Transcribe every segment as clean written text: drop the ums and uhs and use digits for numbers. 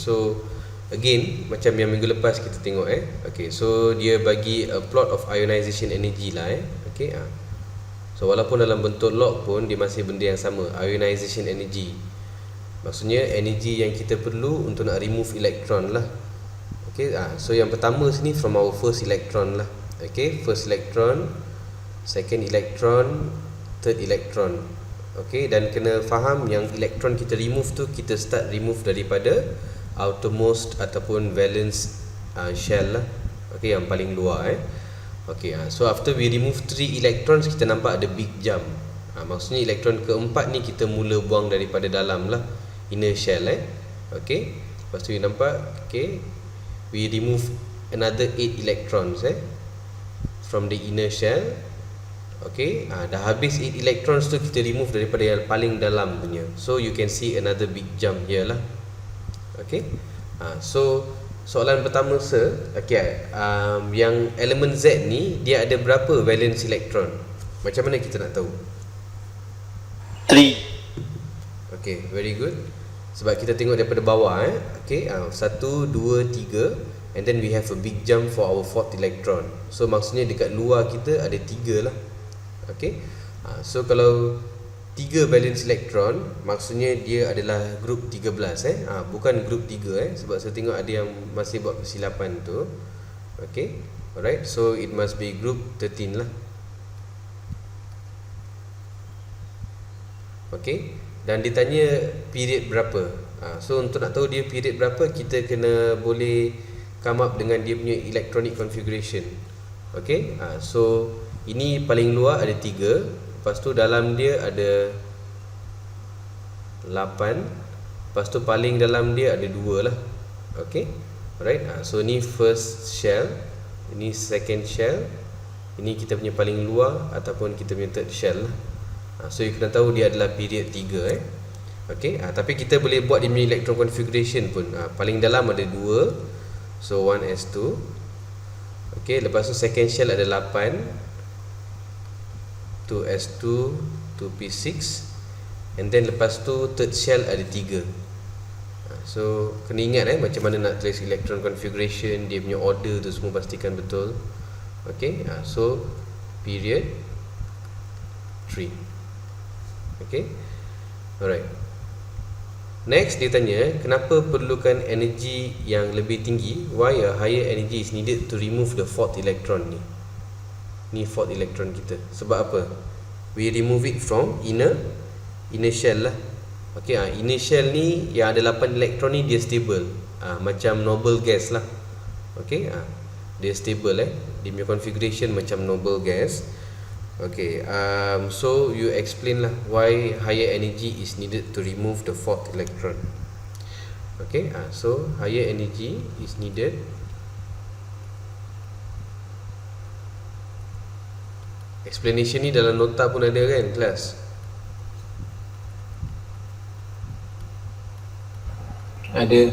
so again macam yang minggu lepas kita tengok okay, so dia bagi a plot of ionization energy lah okay. So walaupun dalam bentuk log pun dia masih benda yang sama, ionization energy. Maksudnya energy yang kita perlu untuk nak remove electron lah. Okay, so yang pertama sini from our first electron lah. Okay, first electron, second electron, third electron. Okay, dan kena faham yang electron kita remove tu, kita start remove daripada outermost ataupun valence shell lah. Okay, yang paling luar Okay, so after we remove 3 electrons, kita nampak ada big jump. Maksudnya elektron keempat ni kita mula buang daripada dalam lah, inner shell Okay, lepas tu we nampak okay, we remove another 8 electrons from the inner shell. Okay, dah habis 8 electrons tu kita remove daripada yang paling dalam punya. So you can see another big jump here lah. Okay, so soalan pertama okay, yang elemen Z ni dia ada berapa valence electron? Macam mana kita nak tahu? 3. Okay, very good. Sebab kita tengok daripada bawah okay, 1, 2, 3, and then we have a big jump for our fourth electron. So maksudnya dekat luar kita ada 3 lah. Okay, so kalau 3 valence electron, maksudnya dia adalah group 13 bukan group 3 sebab saya tengok ada yang masih buat kesilapan tu. Okay, alright, so it must be group 13 lah. Okay, dan ditanya period berapa. So untuk nak tahu dia period berapa, kita kena boleh come up dengan dia punya electronic configuration. Okay, so ini paling luar ada 3. Lepas tu dalam dia ada 8. Lepas tu paling dalam dia ada 2 lah. Okay, alright, so ni first shell, ini second shell, ini kita punya paling luar ataupun kita punya third shell lah. So you kena tahu dia adalah period 3 okay, tapi kita boleh buat dia punya electron configuration pun. Paling dalam ada 2, so 1s2. Okay, lepas tu second shell ada 8, 2s2, 2p6, and then lepas tu third shell ada 3. So kena ingat macam mana nak trace electron configuration, dia punya order tu semua pastikan betul. Okay, so period 3. Okay, alright. Next dia tanya, kenapa perlukan energy yang lebih tinggi? Why a higher energy is needed to remove the fourth electron ni? Ni fourth electron kita. Sebab apa? We remove it from inner shell lah. Okay, inner shell ni yang ada 8 elektron ni dia stable, macam noble gas lah. Okay, dia stable dia punya configuration macam noble gas. Okay, so you explain lah why higher energy is needed to remove the fourth electron. Okay, so higher energy is needed explanation ni dalam nota pun ada kan kelas? Ada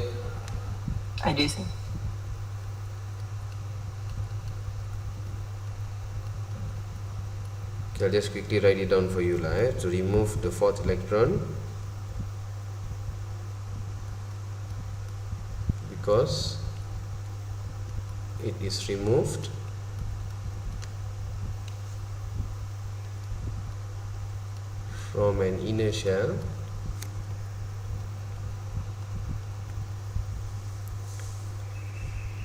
sih. I'll just quickly write it down for you lah. To remove the fourth electron, because it is removed from an inner shell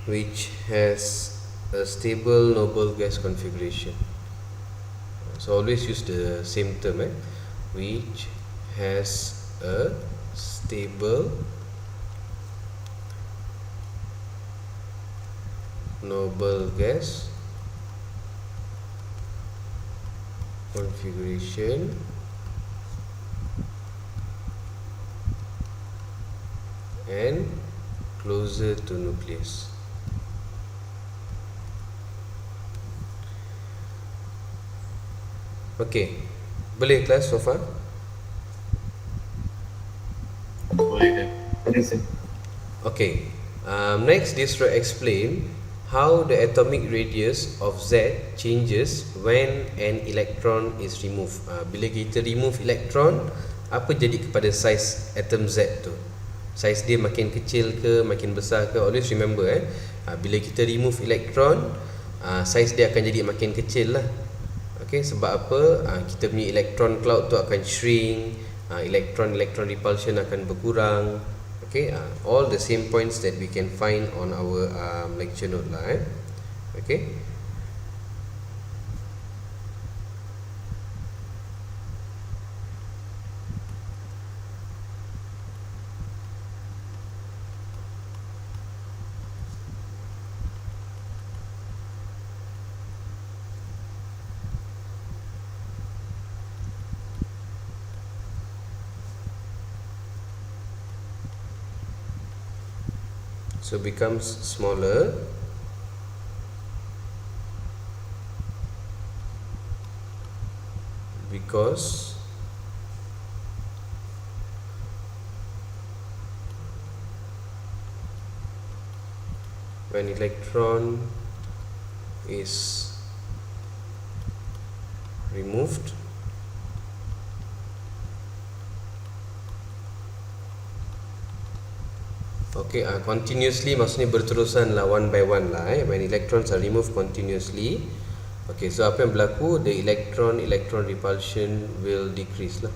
which has a stable noble gas configuration. So always use the same term which has a stable noble gas configuration and closer to nucleus. Okay, boleh kelas so far? boleh kan? Okay, next this will explain how the atomic radius of Z changes when an electron is removed. Bila kita remove electron, apa jadi kepada size atom Z tu? Saiz dia makin kecil ke makin besar ke, always remember bila kita remove elektron, saiz dia akan jadi makin kecil lah. Okay, sebab apa? Kita punya electron cloud tu akan shrink, electron repulsion akan berkurang. Okay, all the same points that we can find on our lecture note lah. Okay. So becomes smaller because when electron is removed, okay, continuously maksudnya berterusan lah, one by one lah. When electrons are removed continuously, okay, so apa yang berlaku? The electron repulsion will decrease lah.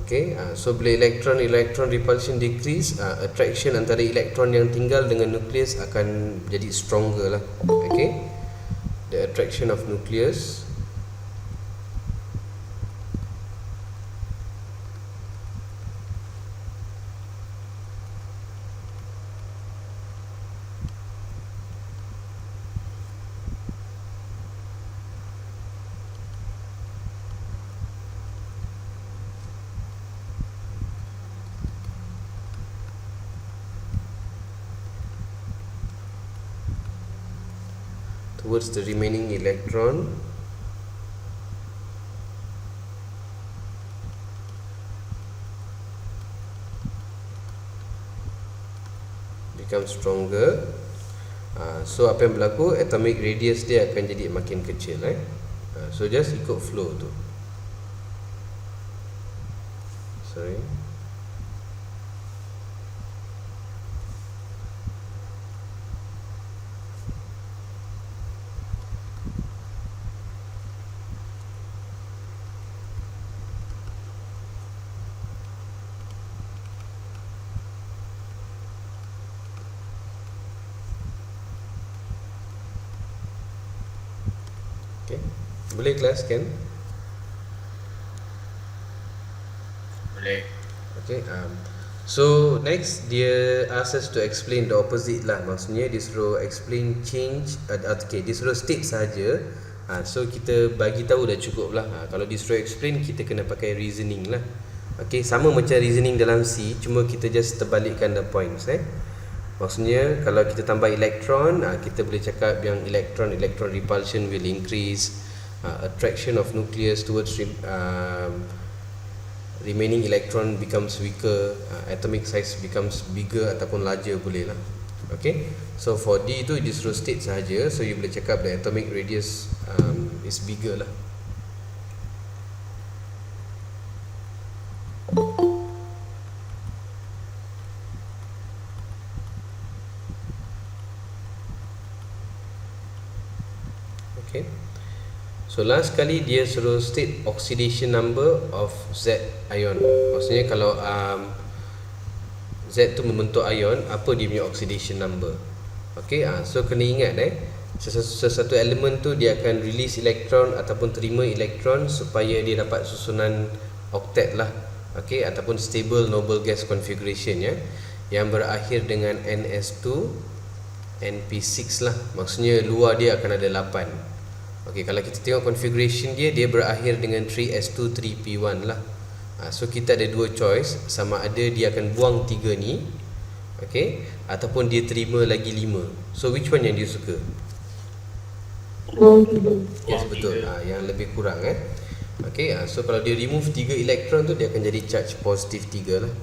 Okay, so bila electron repulsion decrease, attraction antara elektron yang tinggal dengan nukleus akan jadi stronger lah. Okay, the attraction of nucleus towards the remaining electron become stronger. So apa yang berlaku? Atomic radius dia akan jadi makin kecil. So just ikut flow tu. Sorry. Okay. Boleh kelas kan? Boleh. Okay. So next dia ask us to explain the opposite lah. Maksudnya dia suruh explain change. Okay, dia suruh state saja. So kita bagi tahu dah cukup lah. Kalau dia suruh explain, kita kena pakai reasoning lah. Okay, sama macam reasoning dalam C, cuma kita just terbalikkan the points. Maksudnya kalau kita tambah elektron, kita boleh cakap yang electron repulsion will increase, attraction of nucleus towards remaining electron becomes weaker, atomic size becomes bigger ataupun larger, boleh lah. Okay, so for D tu dia suruh state sahaja, so you boleh cakap the atomic radius is bigger lah. Okay, so last kali dia suruh state oxidation number of Z ion. Maksudnya kalau Z tu membentuk ion, apa dia punya oxidation number? Okay, so kena ingat sesuatu elemen tu dia akan release elektron ataupun terima elektron supaya dia dapat susunan octet lah. Okay, ataupun stable noble gas configuration yang berakhir dengan NS2 NP6 lah. Maksudnya luar dia akan ada 8. Okay, kalau kita tengok configuration dia berakhir dengan 3s2 3p1 lah. So kita ada dua choice, sama ada dia akan buang 3 ni, okay, ataupun dia terima lagi 5. So which one yang dia suka? Yes, betul. Yang lebih kurang Okay, so kalau dia remove 3 elektron tu, dia akan jadi charge positif 3 lah.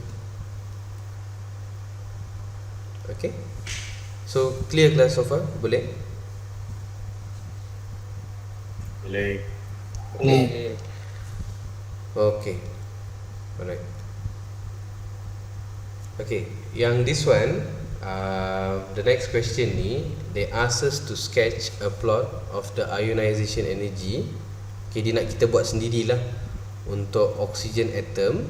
Okay, so clear class so far? Boleh? Boleh. Okay. Okay. Alright. Okay, yang this one, the next question ni, they ask us to sketch a plot of the ionization energy. Okay, dia nak kita buat sendirilah untuk oxygen atom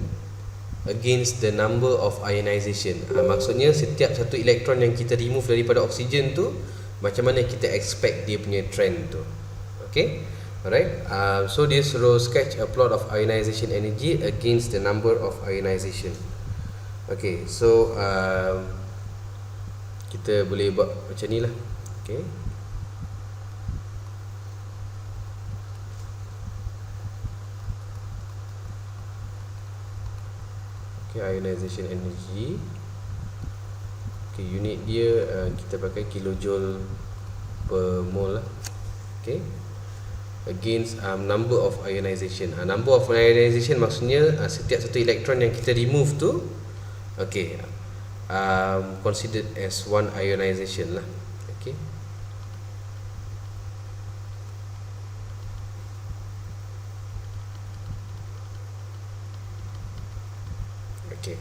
against the number of ionization. Maksudnya setiap satu elektron yang kita remove daripada oksigen tu, macam mana kita expect dia punya trend tu. Okay, alright. So dia suruh sketch a plot of ionization energy against the number of ionization. Okay, so kita boleh buat macam ni lah. Okay, ionization energy. Okay, unit dia kita pakai kilojoule per mole lah. Okay, against number of ionization. Number of ionization maksudnya setiap satu elektron yang kita remove tu, okay, considered as one ionization lah. Okay, okay.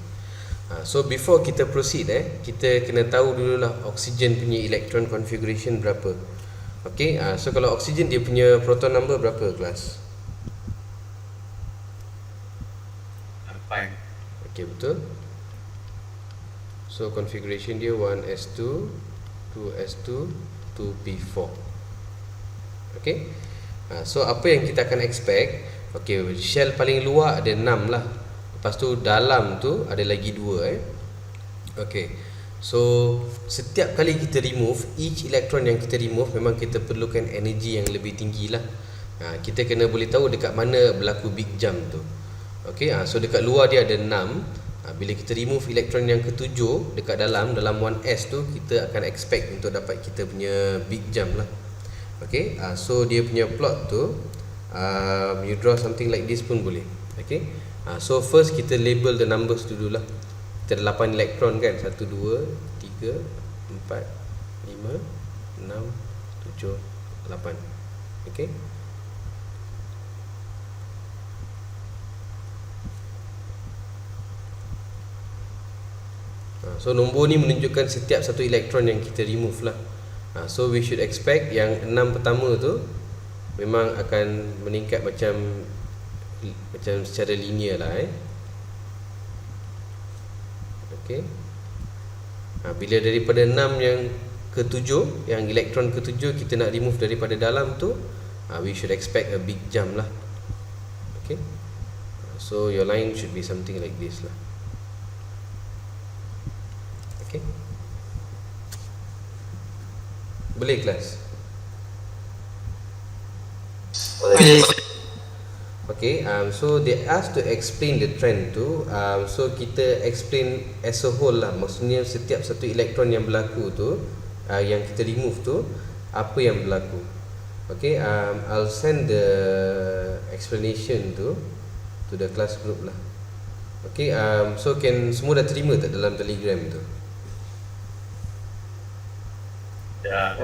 So before kita proceed, kita kena tahu dululah oksigen punya electron configuration berapa. Okay, so kalau oksigen dia punya proton number berapa kelas? 8. Okay, betul. So configuration dia 1s2, 2s2, 2p4. Okay, so apa yang kita akan expect? Okay, shell paling luar ada 6 lah. Lepas tu dalam tu ada lagi 2. Okay, so setiap kali kita remove, each electron yang kita remove, memang kita perlukan energi yang lebih tinggi lah. Kita kena boleh tahu dekat mana berlaku big jump tu. Okay, so dekat luar dia ada 6. Bila kita remove elektron yang ke-7 dekat dalam 1s tu, kita akan expect untuk dapat kita punya big jump lah. Okay, so dia punya plot tu, you draw something like this pun boleh. Okay, so first kita label the numbers dulu lah. Kita ada 8 elektron kan, 1, 2, 3, 4, 5, 6, 7, 8. Okay, so nombor ni menunjukkan setiap satu elektron yang kita remove lah. So we should expect yang 6 pertama tu memang akan meningkat macam secara linear lah. Okay, bila daripada 6 yang ke-7, yang elektron ke-7 kita nak remove daripada dalam tu, we should expect a big jump lah. Okay, so your line should be something like this lah. Okay, boleh kelas? Boleh. Okay, so they ask to explain the trend tu. So kita explain as a whole lah. Maksudnya setiap satu elektron yang berlaku tu, yang kita remove tu, apa yang berlaku. Okay, I'll send the explanation tu to the class group lah. Okay, so semua dah terima tak dalam Telegram tu? Ya.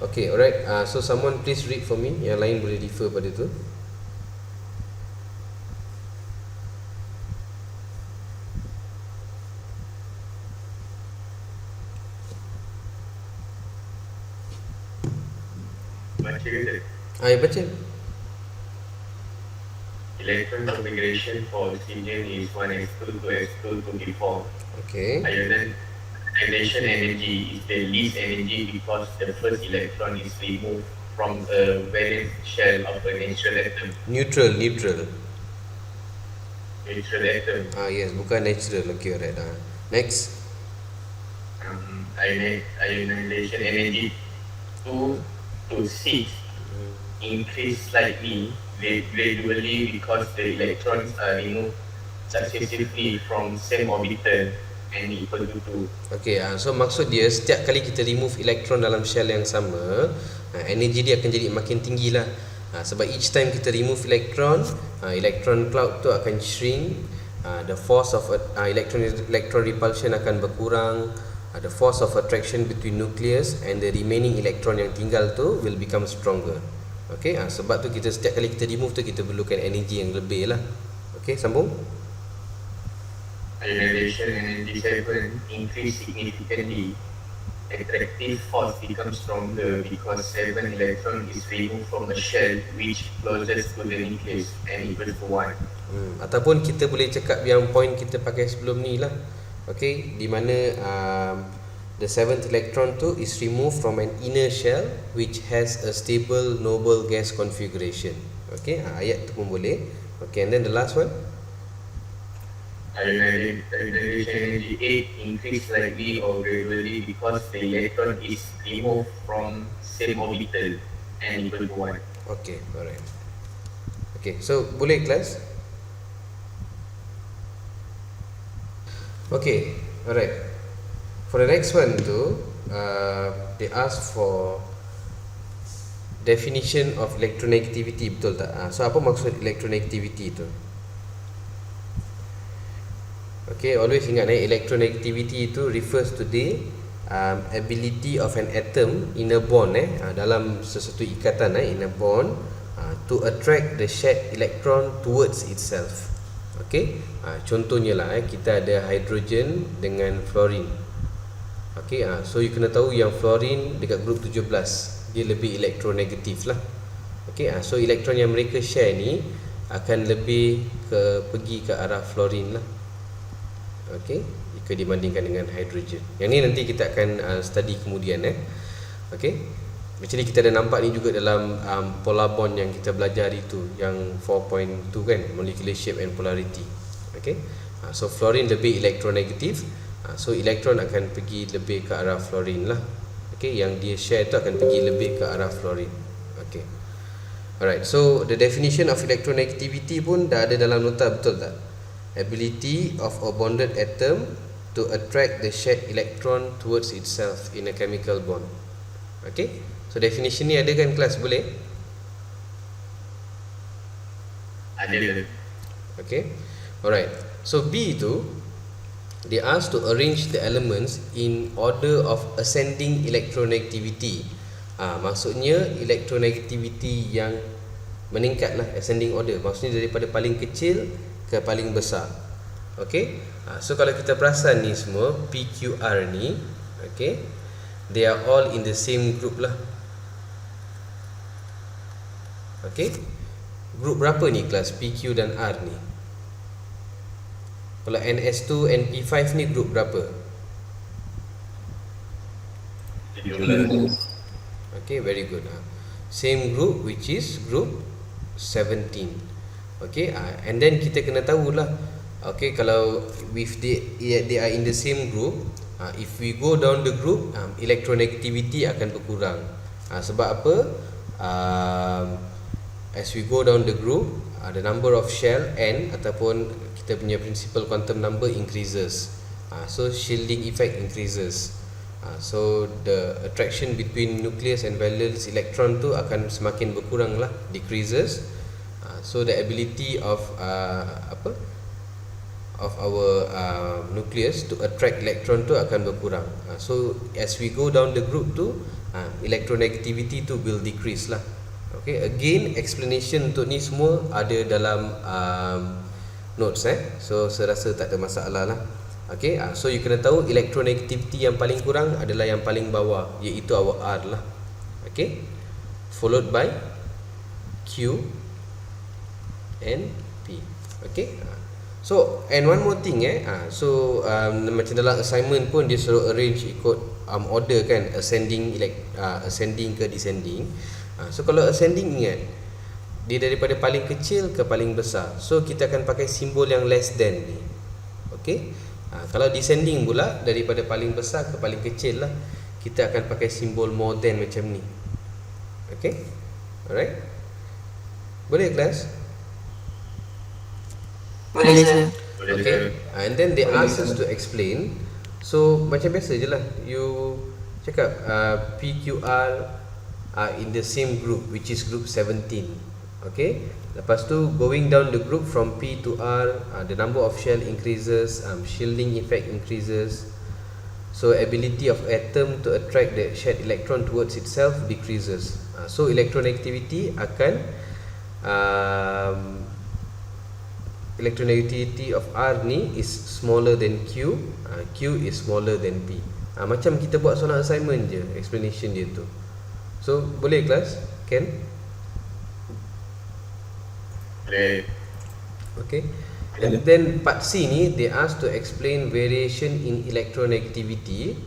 Okay, alright. So someone please read for me. Yang lain boleh refer pada tu. Baca ke? Ya, baca. Electron configuration for oxygen is 1s2, 2s2, 2p4. Okay. Ionization energy is the least energy because the first electron is removed from a valence shell of a natural atom. Neutral. Neutral atom. Yes, bukan natural. Okay, alright. Next. Ionization energy 2 to 6 increase slightly gradually because the electrons are removed successively from same orbital and equal to 2. Okay, so maksud dia setiap kali kita remove elektron dalam shell yang sama, energi dia akan jadi makin tinggi lah. Sebab each time kita remove electron, electron cloud tu akan shrink, the force of electron repulsion akan berkurang, the force of attraction between nucleus and the remaining electron yang tinggal tu will become stronger. Okay, sebab tu kita setiap kali kita remove tu kita perlukan energy yang lebih lah. Okay, sambung. Ionization energy 7 increase significantly. Attractive force becomes stronger because 7 electron is removed from a shell which closest to the nucleus and equal to 1. Ataupun kita boleh cakap yang point kita pakai sebelum ni lah. Okay, di mana the 7th electron tu is removed from an inner shell which has a stable noble gas configuration. Okay, ayat tu pun boleh. Okay, and then the last one. Ionization energy 8 increase slightly or gradually because the electron is removed from same orbital and equal to 1. Okay, alright. Okay, so boleh kelas? Okay, alright. For the next one tu, they ask for definition of electronegativity, betul tak? So apa maksud electronegativity tu? Okay, always ingat electronegativity itu refers to the ability of an atom in a bond dalam sesuatu ikatan in a bond to attract the shared electron towards itself. Okay, contohnya lah kita ada hydrogen dengan fluorine. Okay, so you kena tahu yang fluorine dekat group 17 dia lebih elektronegatif lah. Okay, so elektron yang mereka share ni akan lebih pergi ke arah fluorine lah. Okay, jika dibandingkan dengan hydrogen. Yang ni nanti kita akan study kemudian Okay, actually kita dah nampak ni juga dalam polar bond yang kita belajar hari tu, yang 4.2 kan, molecular shape and polarity. Okay, so fluorine lebih elektronegatif, so elektron akan pergi lebih ke arah fluorine lah. Okay, yang dia share tu akan pergi lebih ke arah fluorine. Okay, alright, so the definition of electronegativity pun dah ada dalam nota, betul tak? Ability of a bonded atom to attract the shared electron towards itself in a chemical bond. Okay, so definition ni ada kan kelas, boleh? Ada. Okay, alright. So B tu, they asked to arrange the elements in order of ascending electronegativity. Maksudnya electronegativity yang meningkat lah, ascending order. Maksudnya daripada paling kecil ke paling besar. Okay, so kalau kita perasan ni semua PQR ni, okay, they are all in the same group lah. Okay, group berapa ni kelas PQ dan R ni? Kalau NS2, NP5 ni group berapa? 17. Okay, very good. Same group, which is group 17. Okay, and then kita kena tahulah, okay, kalau if they are in the same group, if we go down the group, electronegativity akan berkurang. Sebab apa? As we go down the group, the number of shell n ataupun kita punya principal quantum number increases. So shielding effect increases. So the attraction between nucleus and valence electron tu akan semakin berkurang lah, decreases. So the ability of our nucleus to attract electron tu akan berkurang. So as we go down the group tu, electronegativity tu will decrease lah. Okay, again explanation untuk ni semua ada dalam notes so saya rasa tak ada masalah lah. Okay, so you kena tahu electronegativity yang paling kurang adalah yang paling bawah, iaitu our R lah. Okay, followed by Q and P. Okay, so and one more thing so macam dalam assignment pun dia suruh arrange ikut order kan, ascending ke descending. So kalau ascending, ingat dia daripada paling kecil ke paling besar, so kita akan pakai simbol yang less than ni. Okay, kalau descending pula daripada paling besar ke paling kecil lah, kita akan pakai simbol more than macam ni. Okay, alright, boleh kelas? Boleh sir. Okay, and then they ask us to explain. So macam biasa je lah, you cakap PQR are in the same group, which is group 17. Okay, lepas tu going down the group from P to R, the number of shell increases, shielding effect increases. So ability of atom to attract the shared electron towards itself decreases. So electronegativity akan electronegativity of R ni is smaller than Q, Q is smaller than P. Macam kita buat soalan assignment je, explanation dia tu. So boleh kelas? Can? Boleh. Okay. And then part C ni they ask to explain variation in electronegativity,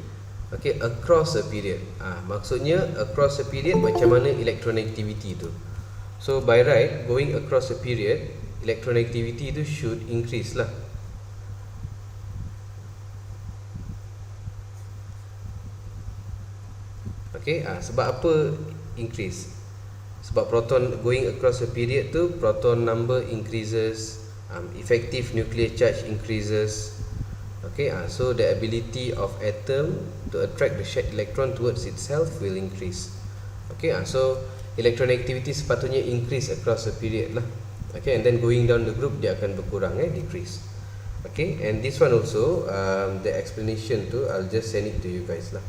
okay, across a period. Maksudnya across a period macam mana electronegativity tu. So by right, going across a period, electronegativity tu should increase lah. Okay, sebab apa increase? Sebab proton going across a period tu, proton number increases, effective nuclear charge increases. Okay, so the ability of atom to attract the shared electron towards itself will increase. Okay, so electronegativity sepatutnya increase across a period lah. Okay, and then going down the group dia akan berkurang, decrease. Okay, and this one also, the explanation tu I'll just send it to you guys lah.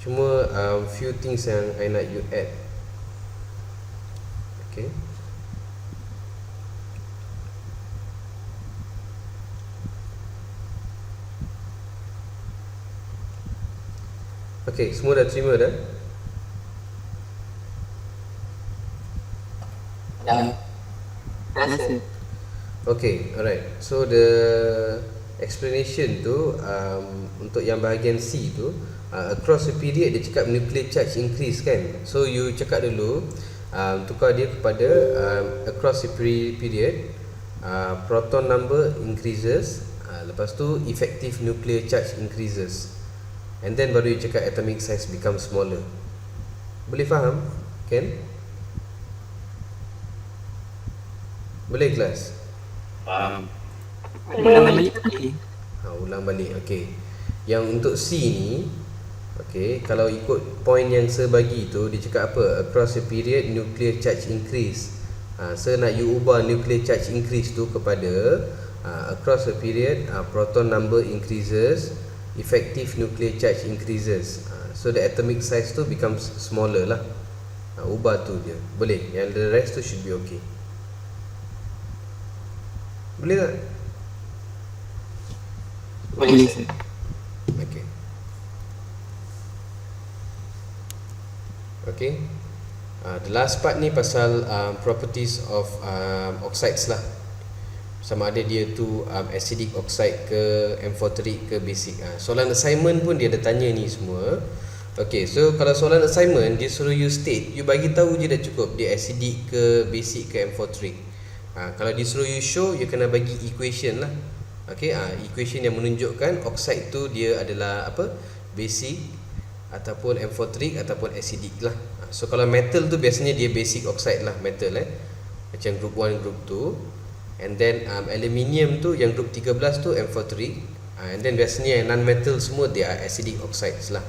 Cuma few things yang I nak you add. Okay. Okay, semua dah terima dah? Yang rasa. Okay, alright. So the explanation tu untuk yang bahagian C tu, across a period dia cakap nuclear charge increase kan. So you cakap dulu, tukar dia kepada across a period, proton number increases, lepas tu effective nuclear charge increases, and then baru you cakap atomic size become smaller. Boleh faham? Kan? Boleh kelas? Faham. Ulang balik lagi. Ulang balik. Okay, yang untuk C ni, okay, kalau ikut point yang saya bagi tu, dia cakap apa? Across a period nuclear charge increase. Saya nak you ubah nuclear charge increase tu kepada across a period proton number increases, effective nuclear charge increases. So the atomic size tu becomes smaller lah. Ubah tu je. Boleh. Yang the rest tu should be okay. Boleh tak? Boleh sir. Okay. Okay. The last part ni pasal properties of oxides lah. Sama ada dia tu acidic oxide ke, amphoteric ke, basic. Soalan assignment pun dia ada tanya ni semua. Okay, so kalau soalan assignment dia suruh you state, you bagi tahu je dah cukup dia acidic ke, basic ke, amphoteric. Kalau dia suruh you show, you kena bagi equation lah. Okay, equation yang menunjukkan oxide tu dia adalah apa? Basic ataupun amphoteric ataupun acidic lah. So kalau metal tu biasanya dia basic oxide lah, metal macam group 1, group 2. And then aluminium tu yang group 13 tu amphoteric. And then biasanya yang non-metal semua dia acidic oxides lah.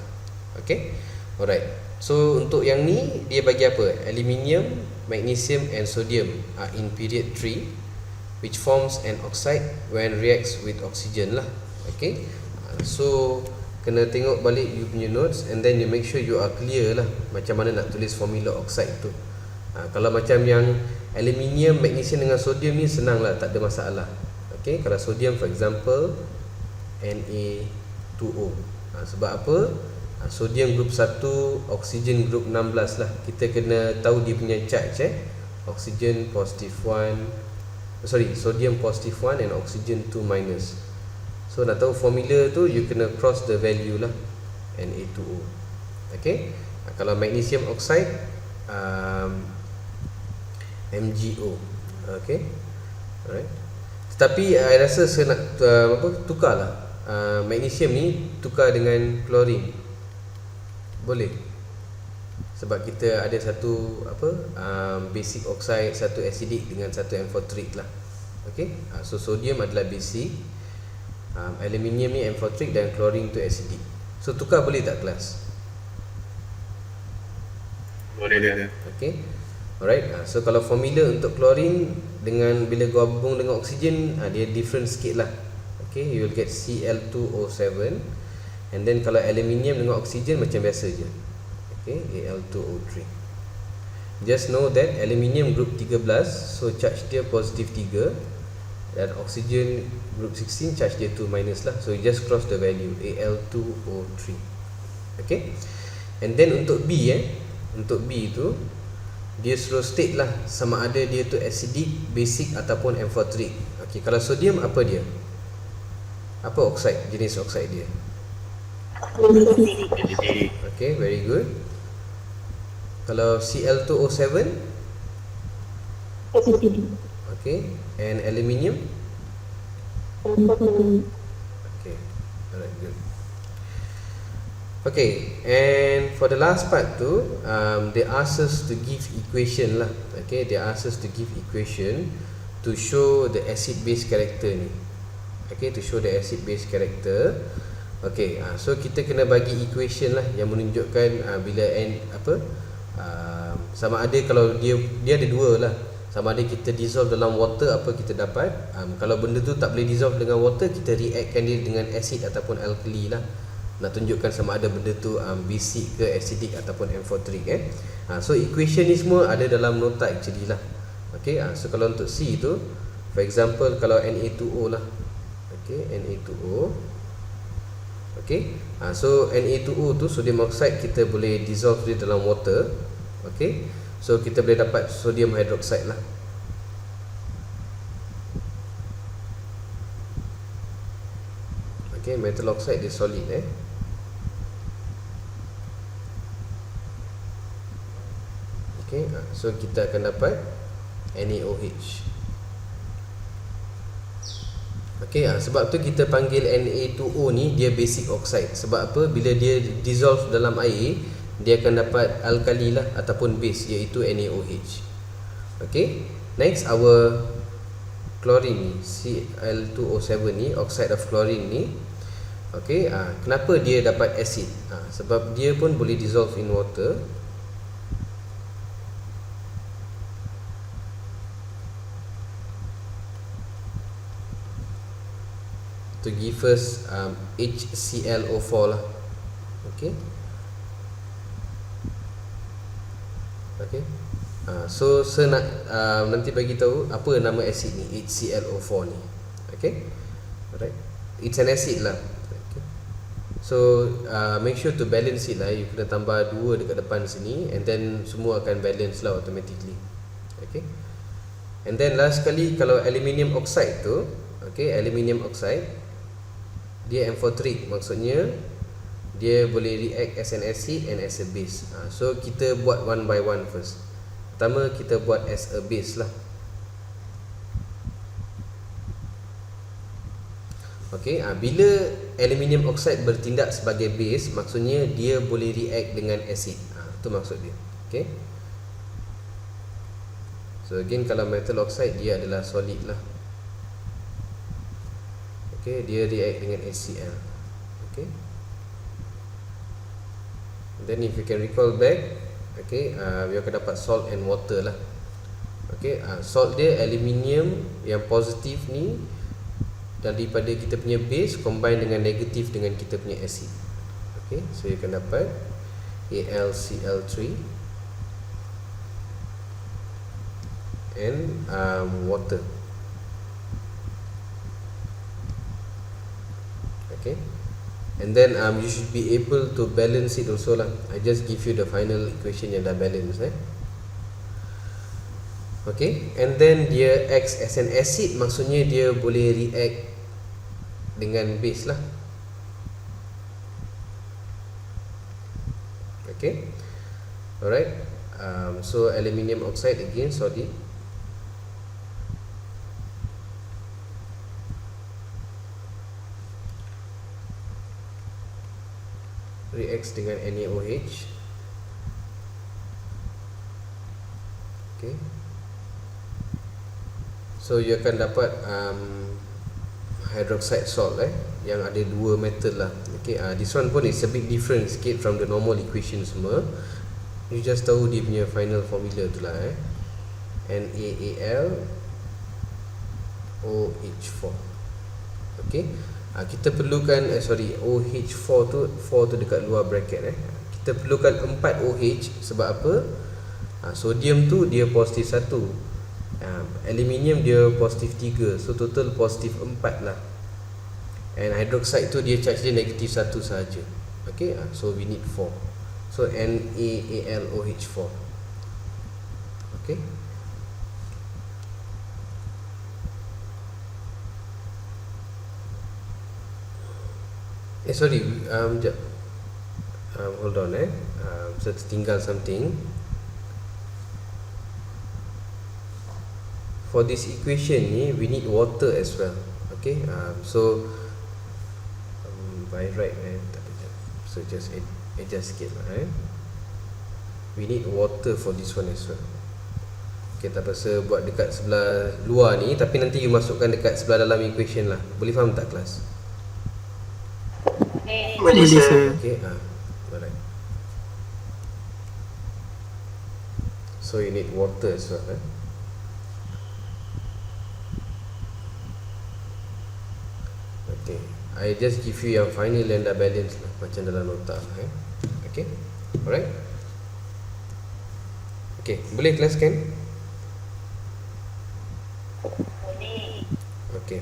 Okay, alright. So untuk yang ni dia bagi apa? Aluminium, magnesium and sodium in period 3, which forms an oxide when reacts with oxygen lah. Okay, so kena tengok balik you punya notes, and then you make sure you are clear lah macam mana nak tulis formula oxide tu. Kalau macam yang aluminium, magnesium dengan sodium ni senang lah, tak ada masalah. Okay, kalau sodium for example Na2O. Sebab apa? Sodium group 1, oksigen group 16 lah. Kita kena tahu dia punya charge Oksigen positive 1, sodium positive 1 and oksigen 2 minus. So nak tahu formula tu, you kena cross the value lah, Na2O. Okay, kalau magnesium oxide MgO. Okay, alright. Tetapi I rasa saya nak tukar lah magnesium ni, tukar dengan chlorine. Boleh? Sebab kita ada satu basic oxide, satu acidic dengan satu amphoteric lah. Okay, so sodium adalah basic, aluminium ni amphoteric dan chlorine tu acidic. So tukar boleh tak kelas? Chlorine. Okay. Alright. So kalau formula untuk klorin dengan bila gabung dengan oksigen, dia different sikit lah. Okay, you will get Cl2O7. And then kalau aluminium dengan oksigen macam biasa je. Okay, Al2O3. Just know that aluminium group 13, so charge dia positif 3, dan oksigen group 16 charge dia 2 minus lah. So you just cross the value Al2O3. Okay. And then untuk B untuk B tu dia slow state lah, sama ada dia tu acidic, basic ataupun amphoteric. Okay, kalau sodium apa dia? Apa okside, jenis okside dia? Acidic. Okay, very good. Kalau Cl2O7? Okay, and aluminium? Okay, alright, good. Okay, and for the last part tu, they ask us to give equation lah. Okay, they ask us to give equation to show the acid-base character ni. Okay, to show the acid-base character. Okay, so kita kena bagi equation lah yang menunjukkan bila sama ada kalau dia ada dua lah. Sama ada kita dissolve dalam water, apa kita dapat. Kalau benda tu tak boleh dissolve dengan water, kita reactkan dia dengan acid ataupun alkali lah. Nak tunjukkan sama ada benda tu basic ke acidic ataupun amphoteric so equation ni semua ada dalam nota actually lah. Okay, so kalau untuk C tu, for example kalau Na2O lah. Okay, Na2O. Okay, so Na2O tu sodium oxide kita boleh dissolve dia dalam water. Okay, so kita boleh dapat sodium hydroxide lah. Okay, metal oxide dia solid Okay, so kita akan dapat NaOH. Okay, sebab tu kita panggil Na2O ni dia basic oxide. Sebab apa? Bila dia dissolve dalam air, dia akan dapat alkali lah ataupun base, iaitu NaOH. Okay, next our chlorine ni, Cl2O7 ni, oxide of chlorine ni. Okay, kenapa dia dapat acid? Sebab dia pun boleh dissolve in water. To give us HClO4 lah. Okay. Okay. So saya nak nanti bagi tahu apa nama asid ni, HClO4 ni. Okay. Alright. It's an acid lah. Okay. So make sure to balance it lah. You kena tambah 2 dekat depan sini, and then semua akan balance lah automatically. Okay. And then last sekali, kalau aluminium oxide tu, okay, aluminium oxide dia amphoteric, maksudnya dia boleh react as an acid and as a base. So kita buat one by one first. Pertama kita buat as a base lah. Okay, bila aluminium oxide bertindak sebagai base, maksudnya dia boleh react dengan acid. Itu maksud dia. Okay. So again, kalau metal oxide dia adalah solid lah. Okay, dia react dengan HCl. Okay. Then if you can recall back, okay, we akan dapat salt and water lah. Okay, salt dia aluminium yang positif ni daripada kita punya base combine dengan negatif dengan kita punya acid. Okay, so you akan dapat AlCl3 and water. Okay, and then you should be able to balance it also lah. I just give you the final equation yang dah balance Okay, and then dia acts as an acid, maksudnya dia boleh react dengan base lah. Okay, alright. So aluminium oxide again solid. Reacts dengan NaOH. Okay, so you akan dapat hydroxide salt yang ada dua metal lah. Okay, this one pun is a bit different sikit from the normal equation semua. You just tahu dia punya final formula tu lah NaAl OH4. Okay, kita perlukan OH4 tu, 4 tu dekat luar bracket kita perlukan 4 OH. Sebab apa? Sodium tu dia positif 1, aluminium dia positif 3, so total positif 4 lah. And hydroxide tu dia charge dia negatif 1 sahaja. Okay, so we need 4. So NaAlOH4. Okay. Sekejap. Hold on saya tertinggal something. For this equation ni we need water as well. Okay, so by right so just adjust sikit lah we need water for this one as well. Okay, tak pasal buat dekat sebelah luar ni, tapi nanti you masukkan dekat sebelah dalam equation lah. Boleh faham tak kelas? Boleh sir. Okay, alright. So you need water as well Okay, I just give you yang final and dah balance lah, macam dalam nota Okay, alright. Okay, boleh kelas kan? Okay,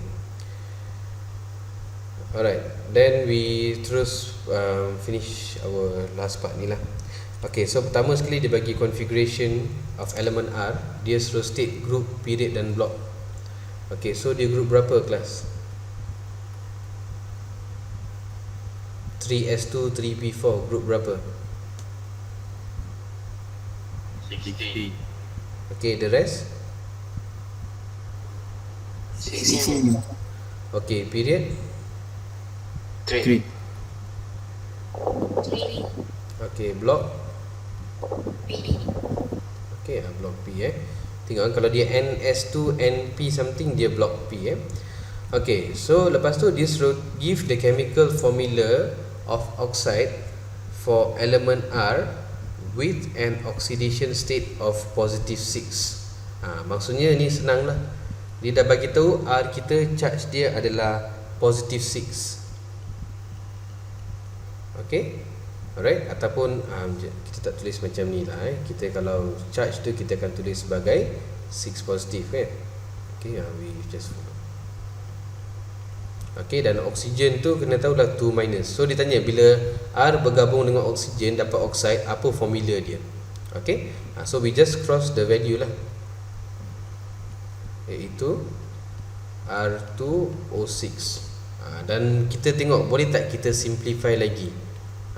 alright. Then we terus finish our last part ni lah. Okay, so pertama sekali dia bagi configuration of element R. Dia suruh state group, period dan block. Okay, so dia group berapa kelas? 3s2 3p4 group berapa? 60. Okay, the rest? 16. Okay, period? 3. Okay, block? Okay, block P Tengok kalau dia NS2 NP something, dia block P Okay, so lepas tu dia suruh give the chemical formula of oxide for element R with an oxidation state of positive 6. Maksudnya ni senang lah. Dia dah bagi tahu R kita charge dia adalah positive 6. Okay, alright. Ataupun kita tak tulis macam ni lah Kita kalau charge tu kita akan tulis sebagai 6 positive Okay, we just follow. Okay, dan oksigen tu kena tahu lah 2 minus. So dia tanya bila R bergabung dengan oksigen dapat oxide, apa formula dia? Okay, so we just cross the value lah, iaitu R2O6. Dan kita tengok boleh tak kita simplify lagi.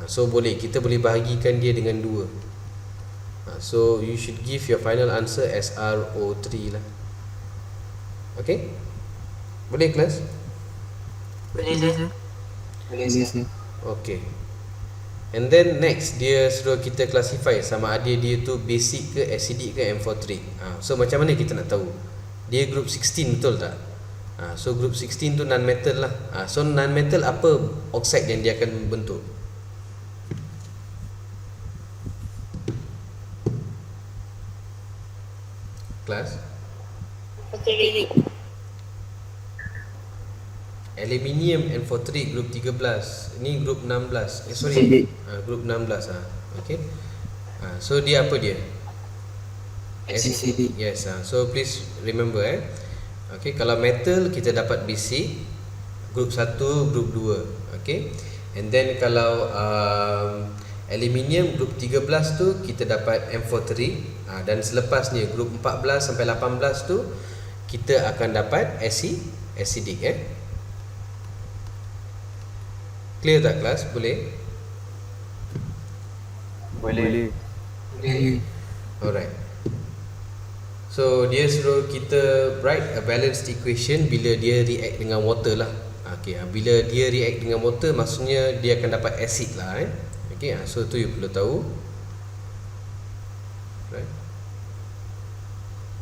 So boleh, kita boleh bahagikan dia dengan 2. So you should give your final answer as RO3 lah. Okay, boleh kelas? Boleh sir. Boleh sir. Okay. And then next dia suruh kita classify sama ada dia tu basic ke acidic ke amphoteric. So macam mana kita nak tahu? Dia group 16 betul tak? So group 16 tu non metal lah. So non metal apa oxide yang dia akan bentuk? Kelas? Aluminium amphoteric group 13. Ni group 16. Sorry. Group 16 Okay. So dia apa dia? Acidic. Yes. So please remember Okay, kalau metal kita dapat basic group 1, group 2. Okay. And then kalau aluminium group 13 tu kita dapat amphoteric. Dan selepasnya group 14 sampai 18 tu kita akan dapat acidic Clear tak kelas? Boleh? Boleh. Alright. So dia suruh kita write a balanced equation bila dia react dengan water lah. Okay, bila dia react dengan water maksudnya dia akan dapat acid lah Okay, so tu you perlu tahu. Right.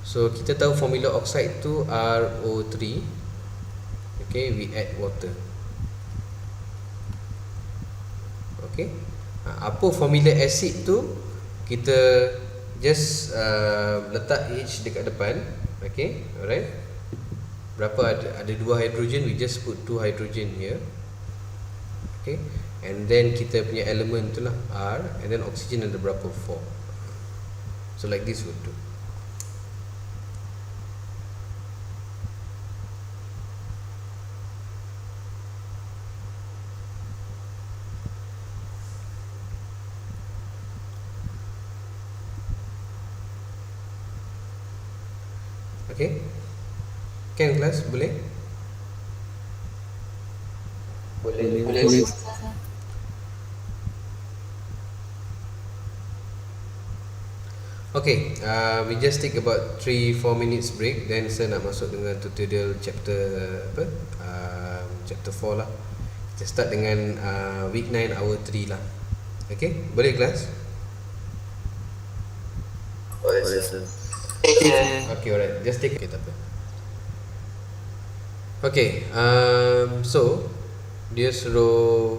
So kita tahu formula oxide tu RO3. Okay, we add water. Okay. Apa formula acid tu? kita just letak H dekat depan. Okay, alright. Berapa ada 2 hydrogen, we just put 2 hydrogen here. Okay, and then kita punya elemen tu lah R, and then oxygen ada berapa, 4. So like this would do. Okay, kan kelas? Boleh? Boleh. Okay, we just take about 3-4 minutes break. Then saya nak masuk dengan tutorial chapter apa? Chapter 4 lah. Kita start dengan week 9 hour 3 lah. Okay, boleh kelas? Boleh sir. Okay, alright. Just take it apa. Okay, so dia suruh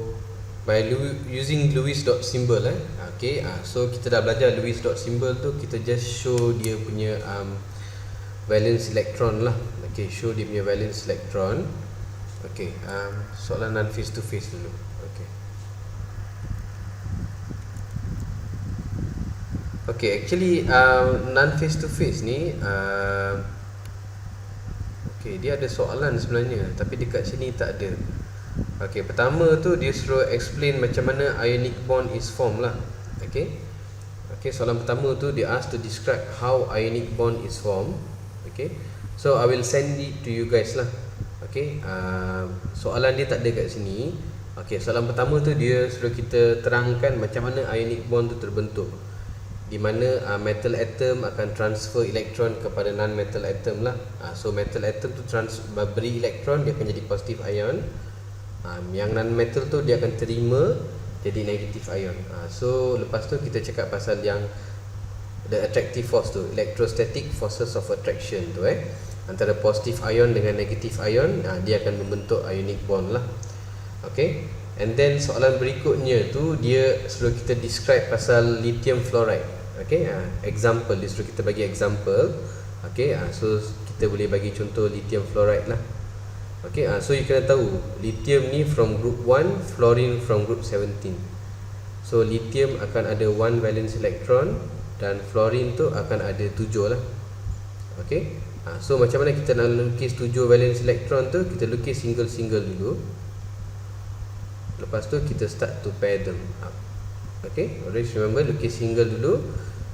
by using Lewis dot symbol Okay, so kita dah belajar Lewis dot symbol tu, kita just show dia punya valence electron lah. Okay, show dia punya valence electron. Okay, soalan non face to face dulu. Okay. Okay, actually non face to face ni okay, dia ada soalan sebenarnya, tapi dekat sini tak ada. Okay, pertama tu dia suruh explain macam mana ionic bond is formed lah. Okay, okay, soalan pertama tu dia ask to describe how ionic bond is formed. Okay, so I will send it to you guys lah. Okay, soalan dia tak ada kat sini. Okay, soalan pertama tu dia suruh kita terangkan macam mana ionic bond tu terbentuk, di mana metal atom akan transfer elektron kepada non metal atom lah. So metal atom tu beri elektron, dia akan jadi positive ion. Yang non metal tu dia akan terima jadi negative ion. So lepas tu kita cakap pasal yang the attractive force tu, electrostatic forces of attraction tu antara positive ion dengan negative ion, dia akan membentuk ionic bond lah. Okay, and then soalan berikutnya tu dia suruh kita describe pasal lithium fluoride. Okay, example, dia suruh kita bagi example. Okay, so kita boleh bagi contoh lithium fluoride lah. Okay, so you kena tahu lithium ni from group 1, fluorine from group 17. So lithium akan ada 1 valence electron dan fluorine tu akan ada 7 lah. Okay, so macam mana kita nak lukis 7 valence electron tu, kita lukis single-single dulu. Lepas tu kita start to pair them up. Okay, always remember lukis single dulu,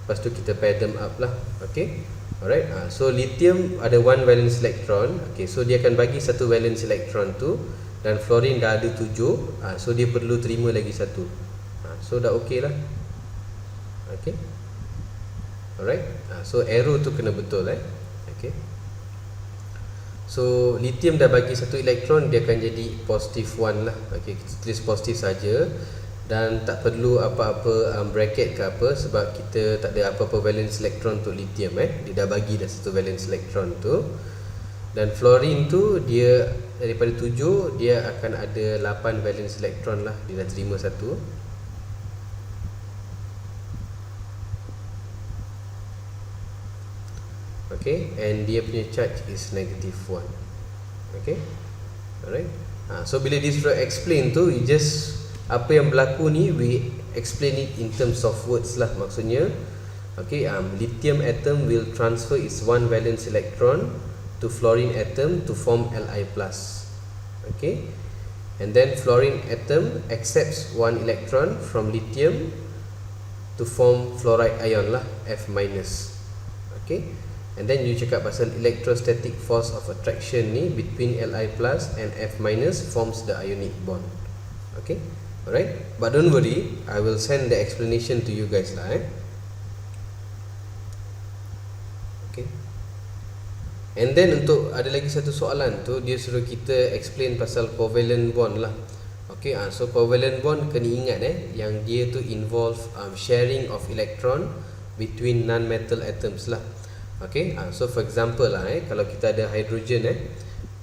lepas tu kita pair them up lah. Okay, alright. So lithium ada 1 valence electron. Okay, so dia akan bagi 1 valence electron tu, dan fluorine dah ada 7. So dia perlu terima lagi 1. So dah okey lah. Okay, alright. So arrow tu kena betul Okay, so lithium dah bagi 1 elektron, dia akan jadi positive 1 lah. Okay, kita tulis positif saja, dan tak perlu apa-apa bracket ke apa, sebab kita tak ada apa-apa valence electron untuk lithium dia dah bagi dah 1 valence electron tu. Dan fluorine tu dia daripada 7 dia akan ada 8 valence electron lah, dia dah terima 1. Okay, and dia punya charge is negative 1. Okay, alright. So bila dia suruh explain tu, you just apa yang berlaku ni, we explain it in terms of words lah. Maksudnya, okay, lithium atom will transfer its 1 valence electron to fluorine atom to form Li+. Okay, and then fluorine atom accepts 1 electron from lithium to form fluoride ion lah, F-. Okay, and then you cakap pasal electrostatic force of attraction ni between Li+ and F- forms the ionic bond. Okay, alright, but don't worry, I will send the explanation to you guys lah. Okay, and then untuk ada lagi satu soalan tu, dia suruh kita explain pasal covalent bond lah. Okay, so covalent bond kena ingat yang dia tu involve sharing of electron between non-metal atoms lah. Okay, so for example lah, kalau kita ada hydrogen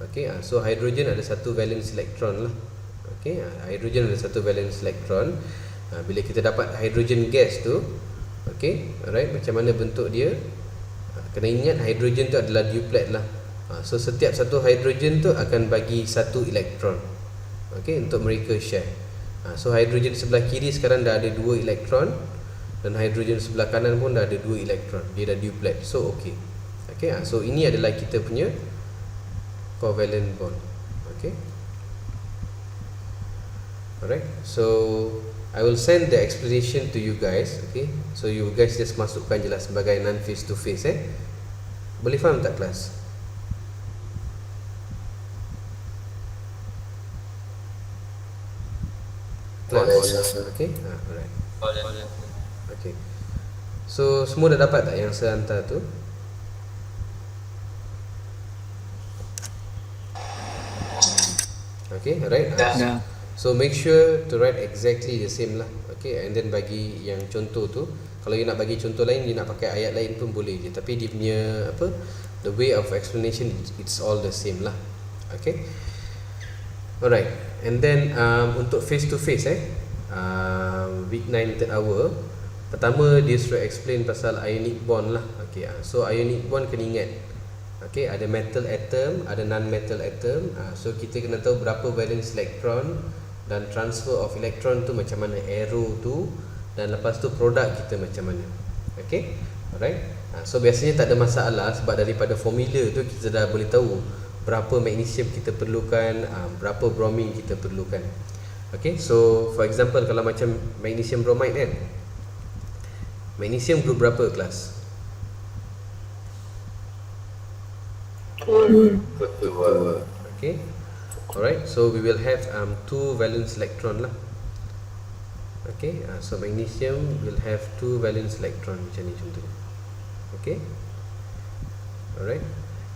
okay, so hydrogen ada 1 valence electron lah. Okay, hydrogen ada 1 valence electron. Bila kita dapat hydrogen gas tu, Okey, alright, macam mana bentuk dia? Kena ingat hidrogen tu adalah duplet lah. So setiap satu hidrogen tu akan bagi satu elektron. Okey, untuk mereka share. So hidrogen sebelah kiri sekarang dah ada 2 elektron, dan hidrogen sebelah kanan pun dah ada 2 elektron. Dia dah duplet. So okey. Okey, so ini adalah kita punya covalent bond. Okey. Alright. So I will send the explanation to you guys. Okay, so you guys just masukkan je lah sebagai non face to face. Boleh faham tak kelas? Kelas. Okay, alright. Okay. So semua dah dapat tak yang saya hantar tu? Okay, alright. Dah. So make sure to write exactly the same lah. Okay, and then bagi yang contoh tu, kalau you nak bagi contoh lain, you nak pakai ayat lain pun boleh je. Tapi dia punya apa, the way of explanation, it's all the same lah. Okay. Alright. And then untuk face to face week 9 third hour, pertama dia suruh explain pasal ionic bond lah. Okay, so ionic bond kena ingat. Okay, ada metal atom, ada non-metal atom. So kita kena tahu berapa valence elektron dan transfer of electron tu macam mana, arrow tu, dan lepas tu produk kita macam mana. Okay, alright. So biasanya tak ada masalah sebab daripada formula tu kita dah boleh tahu berapa magnesium kita perlukan, berapa bromine kita perlukan. Okay, so for example kalau macam magnesium bromide kan, magnesium group berapa kelas? Okay, alright. So we will have 2 valence electron lah. Okay, so magnesium will have 2 valence electron macam ni contohnya. Okay, alright.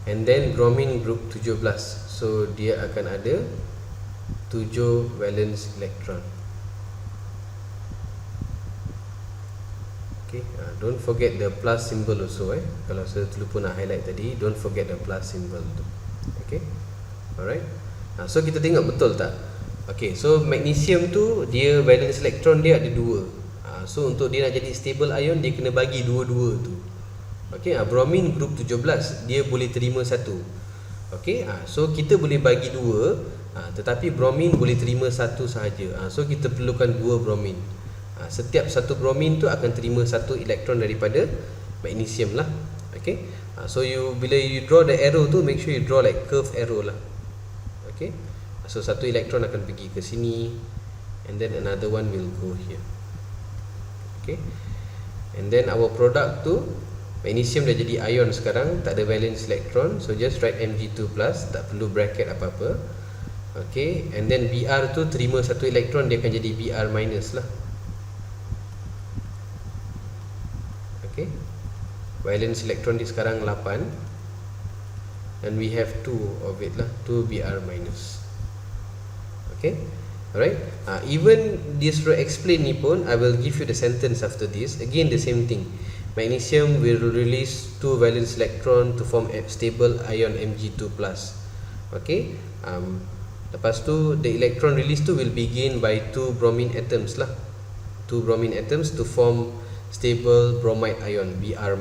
And then bromine group 17, so dia akan ada 7 valence electron. Okay, don't forget the plus symbol also. Kalau saya terlupa nak highlight tadi, don't forget the plus symbol tu. Okay, alright. So kita tengok betul tak? Okay, so magnesium tu dia valence electron dia ada 2. So untuk dia nak jadi stable ion, dia kena bagi dua-dua tu. Okay, bromine group 17 dia boleh terima 1. Okay, so kita boleh bagi 2, tetapi bromine boleh terima 1 sahaja. So kita perlukan 2 bromine. Setiap satu bromine tu akan terima 1 elektron daripada magnesium lah. Okay, so bila you draw the arrow tu, make sure you draw like curve arrow lah. Okay, so 1 elektron akan pergi ke sini, and then another one will go here. Okay, and then our product tu, magnesium dah jadi ion sekarang, tak ada valence electron, so just write Mg2+, tak perlu bracket apa-apa. Okay, and then Br tu terima 1 elektron, dia akan jadi Br- lah. Okay, valence electron dia sekarang 8, and we have 2 of it lah, 2 Br-. Okay, alright. Even this suruh explain ni pun, I will give you the sentence after this. Again the same thing. Magnesium will release 2 valence electron to form a stable ion Mg2+. Okay, lepas tu the electron release tu will be gained by 2 bromine atoms lah. 2 bromine atoms to form stable bromide ion Br-.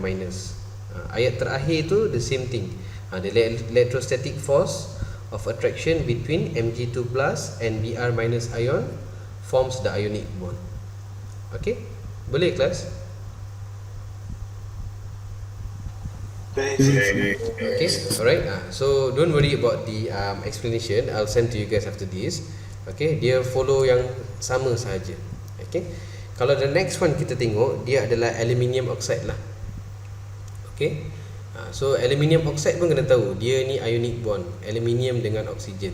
Ayat terakhir tu the same thing. The electrostatic force of attraction between Mg2+ and Br- ion forms the ionic bond. Okay, boleh kelas? Okay, alright. So don't worry about the explanation. I'll send to you guys after this. Okay, dia follow yang sama sahaja. Okay, kalau the next one kita tengok, dia adalah aluminium oxide lah. Okay, so aluminium oxide pun kena tahu, dia ni ionic bond, aluminium dengan oksigen.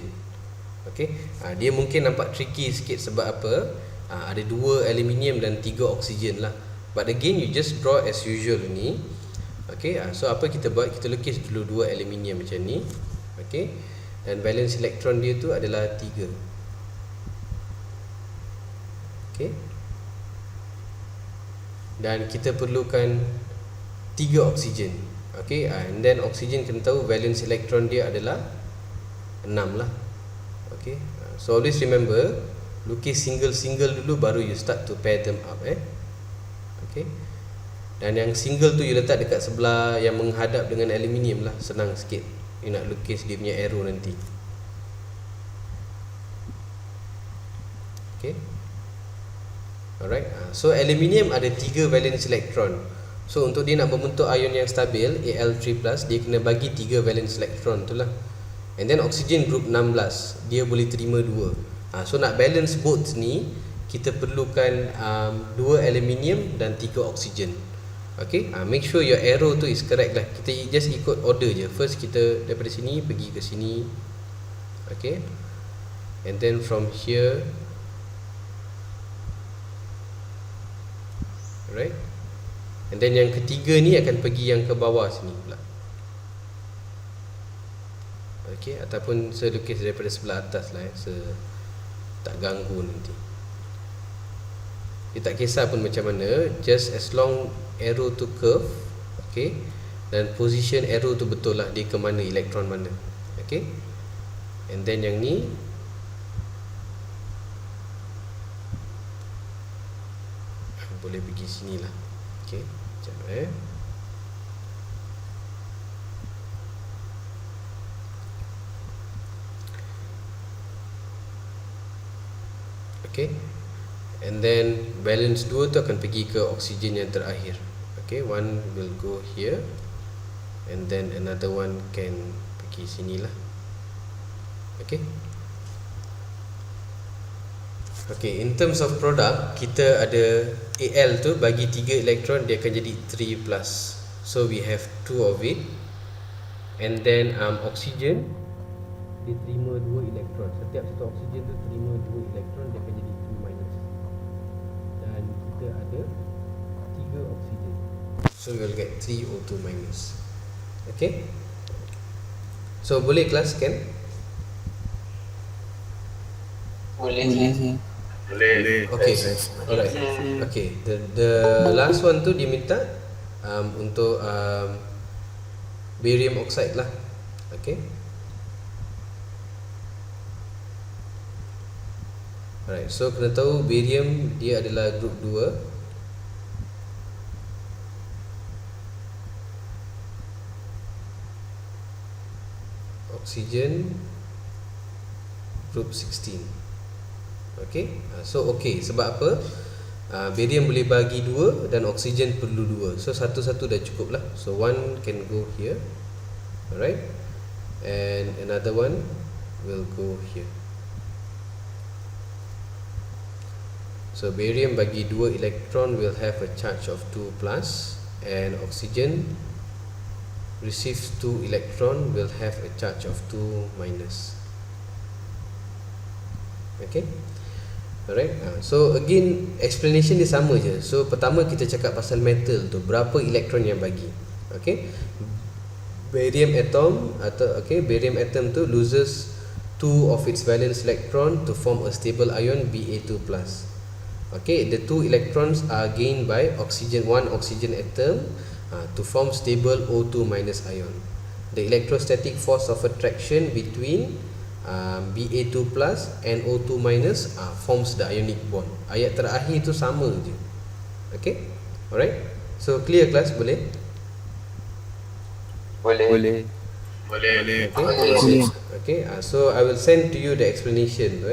Okay, dia mungkin nampak tricky sikit sebab apa? Ada 2 aluminium dan 3 oksigen lah. But again, you just draw as usual ni. Okay, so apa kita buat? Kita lukis dulu 2 aluminium macam ni. Okay, dan valence elektron dia tu adalah 3. Okay, dan kita perlukan 3 oksigen. Okay, and then oksigen kena tahu valence elektron dia adalah 6 lah. Okay, so always remember, lukis single-single dulu baru you start to pair them up. Okay, Dan yang single tu you letak dekat sebelah yang menghadap dengan aluminium lah. Senang sikit you nak lukis dia punya arrow nanti. Okay. Alright. So aluminium ada 3 valence elektron. So untuk dia nak membentuk ion yang stabil Al3+, dia kena bagi 3 valence elektron tu lah. And then oxygen group 16, dia boleh terima 2. So nak balance both ni, kita perlukan 2 aluminium dan 3 oxygen. Okay, make sure your arrow tu is correct lah. Kita just ikut order je. First kita daripada sini pergi ke sini. Okay. And then from here, alright. And then yang ketiga ni akan pergi yang ke bawah sini pula. Okay, ataupun saya lukis daripada sebelah atas lah tak ganggu nanti. Dia tak kisah pun macam mana, just as long arrow tu curve, okay, dan position arrow tu betul lah, dia ke mana, elektron mana. Okay. And then yang ni boleh pergi sini lah. Okay, sekejap Okay. And then balance 2 tu akan pergi ke oksigen yang terakhir. Okay, one will go here, and then another one can pergi sini lah. Okay. Okay, in terms of product, kita ada Al tu bagi 3 elektron, dia akan jadi 3+. So we have 2 of it. And then oksigen, dia terima 2 elektron. Setiap satu oksigen tu terima 2 elektron, dia akan jadi 2-. Dan kita ada 3 oksigen. So we will get 3 O2-. Okay. So boleh kelas kan? Boleh sih. Boleh. Okay. Alright. Okay. The last one tu dia minta untuk barium oxide lah. Okay. Alright. So kena tahu barium dia adalah group 2. Oksigen group 16. Okay. So okay, sebab apa? Barium boleh bagi 2 dan oksigen perlu 2. So satu-satu dah cukup lah. So one can go here. Alright. And another one will go here. So barium bagi 2 elektron will have a charge of 2+, and oxygen receives 2 electron will have a charge of 2-. Okay. Alright. So again explanation dia sama je. So pertama kita cakap pasal metal tu, berapa elektron yang bagi. Okay. Barium atom atau barium atom tu loses 2 of its valence electron to form a stable ion Ba2+. Okay, the 2 electrons are gained by one oxygen atom to form stable O2- ion. The electrostatic force of attraction between Ba2+ and O2- forms the ionic bond. Ayat terakhir tu sama je. Okay. Alright. So clear class, boleh? Boleh. Okay. Okay. So I will send to you the explanation tu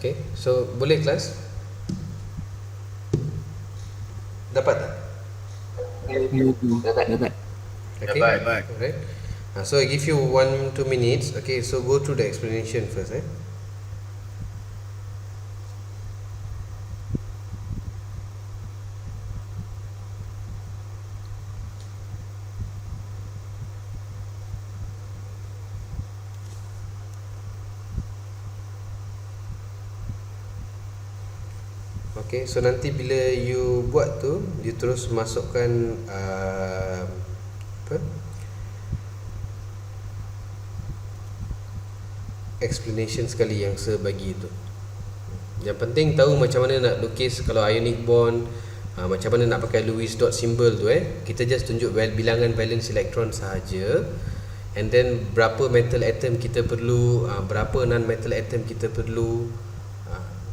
Okay, so boleh kelas? Dapat tak? Dapat. Okay. Dapat. Alright. So I give you 1-2 minutes. Okay, so go through the explanation first. Okay, so nanti bila you buat tu, you terus masukkan explanation sekali yang saya bagi tu. Yang penting tahu macam mana nak lukis kalau ionic bond, Macam mana nak pakai Lewis dot symbol tu kita just tunjuk bilangan valence elektron sahaja, and then berapa metal atom kita perlu, berapa non metal atom kita perlu.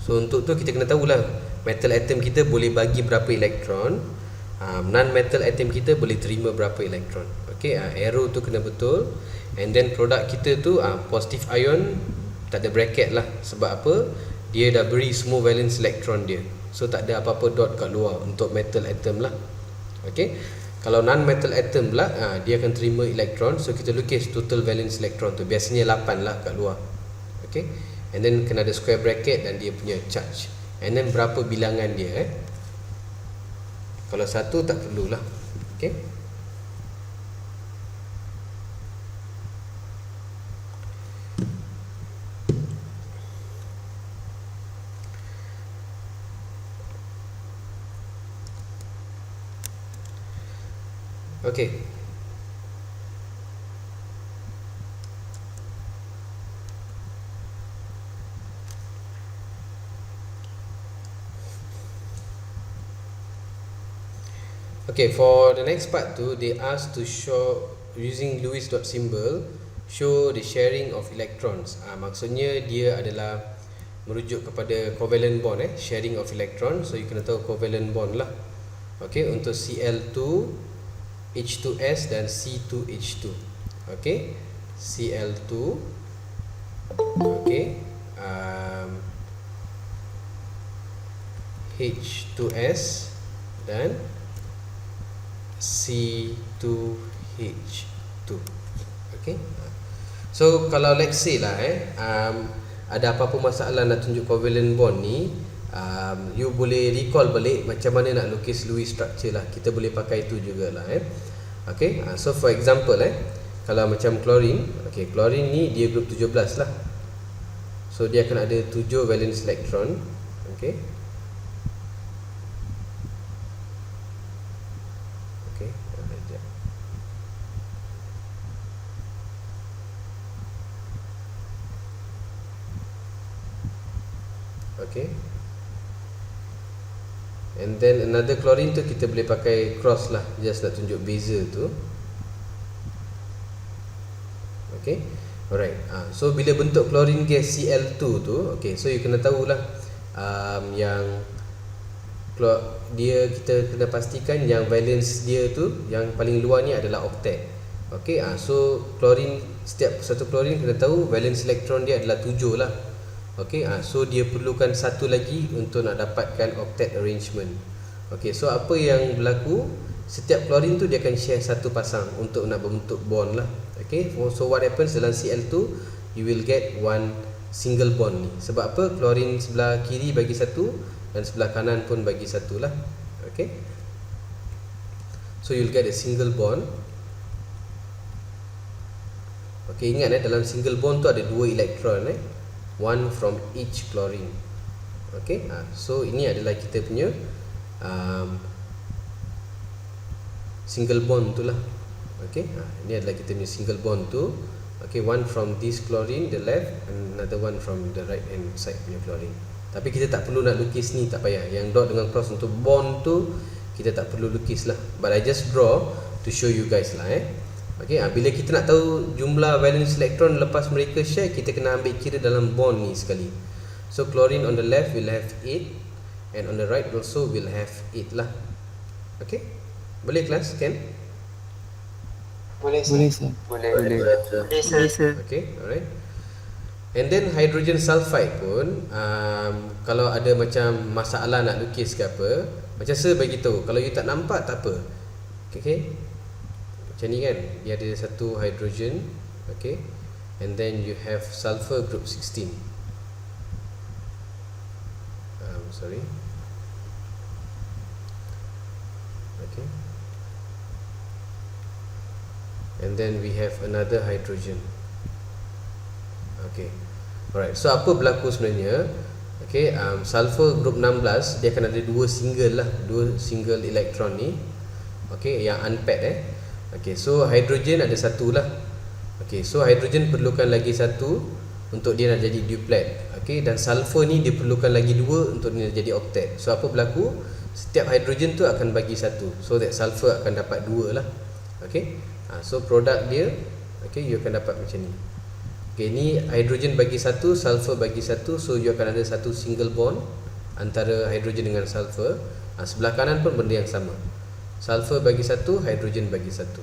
So untuk tu kita kena tahulah metal atom kita boleh bagi berapa elektron, non metal atom kita boleh terima berapa elektron. Okey, arrow tu kena betul. And then produk kita tu positive ion tak ada bracket lah. Sebab apa? Dia dah beri semua valence elektron dia. So tak ada apa-apa dot kat luar untuk metal atom lah. Okey. Kalau non metal atom pula, dia akan terima elektron. So kita lukis total valence elektron tu. Biasanya 8 lah kat luar. Okey. And then kena ada square bracket dan dia punya charge. And then berapa bilangan dia Kalau 1 tak perlulah. Okey. Okey. Okay, for the next part tu, they ask to show using Lewis dot symbol, show the sharing of electrons. Maksudnya dia adalah merujuk kepada covalent bond, sharing of electron. So you kena tahu covalent bond lah. Okay, untuk Cl2 H2S dan C2H2. Okay, Cl2, okay, H2S dan C2H2. Okay. So kalau let's say lah ada apa-apa masalah nak tunjuk covalent bond ni, you boleh recall balik macam mana nak lukis Lewis structure lah. Kita boleh pakai itu jugalah Okay. So for example kalau macam chlorine, okay, chlorine ni dia group 17 lah. So dia akan ada 7 valence electron. Okay. Okay. And then another chlorine tu kita boleh pakai cross lah, just nak tunjuk beza tu. Okay. Alright. So bila bentuk chlorine gas Cl2 tu, okay, so you kena tahulah yang dia kita kena pastikan yang valence dia tu yang paling luar ni adalah octet. Okay. So chlorine, setiap satu chlorine kena tahu valence elektron dia adalah 7 lah. Okay, so dia perlukan satu lagi untuk nak dapatkan octet arrangement. Okay, so apa yang berlaku, setiap chlorine tu dia akan share satu pasang untuk nak membentuk bond lah. Okay, so what happens dalam Cl2, you will get one single bond ni. Sebab apa? Chlorine sebelah kiri bagi satu dan sebelah kanan pun bagi satu lah. Okay, so you'll get a single bond. Okay, ingat dalam single bond tu ada 2 elektron one from each chlorine. Okay, so ini adalah kita punya single bond tu lah. Okay, ini adalah kita punya single bond tu. Okay, one from this chlorine the left and another one from the right hand side punya chlorine. Tapi kita tak perlu nak lukis ni, tak payah. Yang dot dengan cross untuk bond tu kita tak perlu lukis lah. But I just draw to show you guys lah Okay, bila kita nak tahu jumlah valence elektron lepas mereka share, kita kena ambil kira dalam bond ni sekali. So chlorine on the left will have 8 and on the right also will have 8 lah. Okay, boleh kelas kan? Boleh sir. Boleh. Okay, alright. And then hydrogen sulfide pun kalau ada macam masalah nak lukis ke apa, macam saya bagi tahu, kalau you tak nampak tak apa. Okay, macam ni kan, dia ada satu hydrogen. Okay, and then you have sulfur group 16. Sorry. Okay, and then we have another hydrogen. Okay, alright. So apa berlaku sebenarnya? Okay, sulfur group 16 dia akan ada 2 single lah, 2 single elektron ni. Okay, yang unpaired Okay, so hydrogen ada satu lah. Okay, so hydrogen perlukan lagi satu untuk dia nak jadi duplet. Okay, dan sulfur ni dia perlukan lagi 2 untuk dia nak jadi octet. So apa berlaku? Setiap hidrogen tu akan bagi satu. So that sulfur akan dapat 2 lah. Okay. So produk dia, okay, you akan dapat macam ni. Okay, ni hidrogen bagi satu, sulfur bagi satu. So you akan ada satu single bond antara hidrogen dengan sulfur. Sebelah kanan pun benda yang sama. Sulfur bagi satu, hidrogen bagi satu.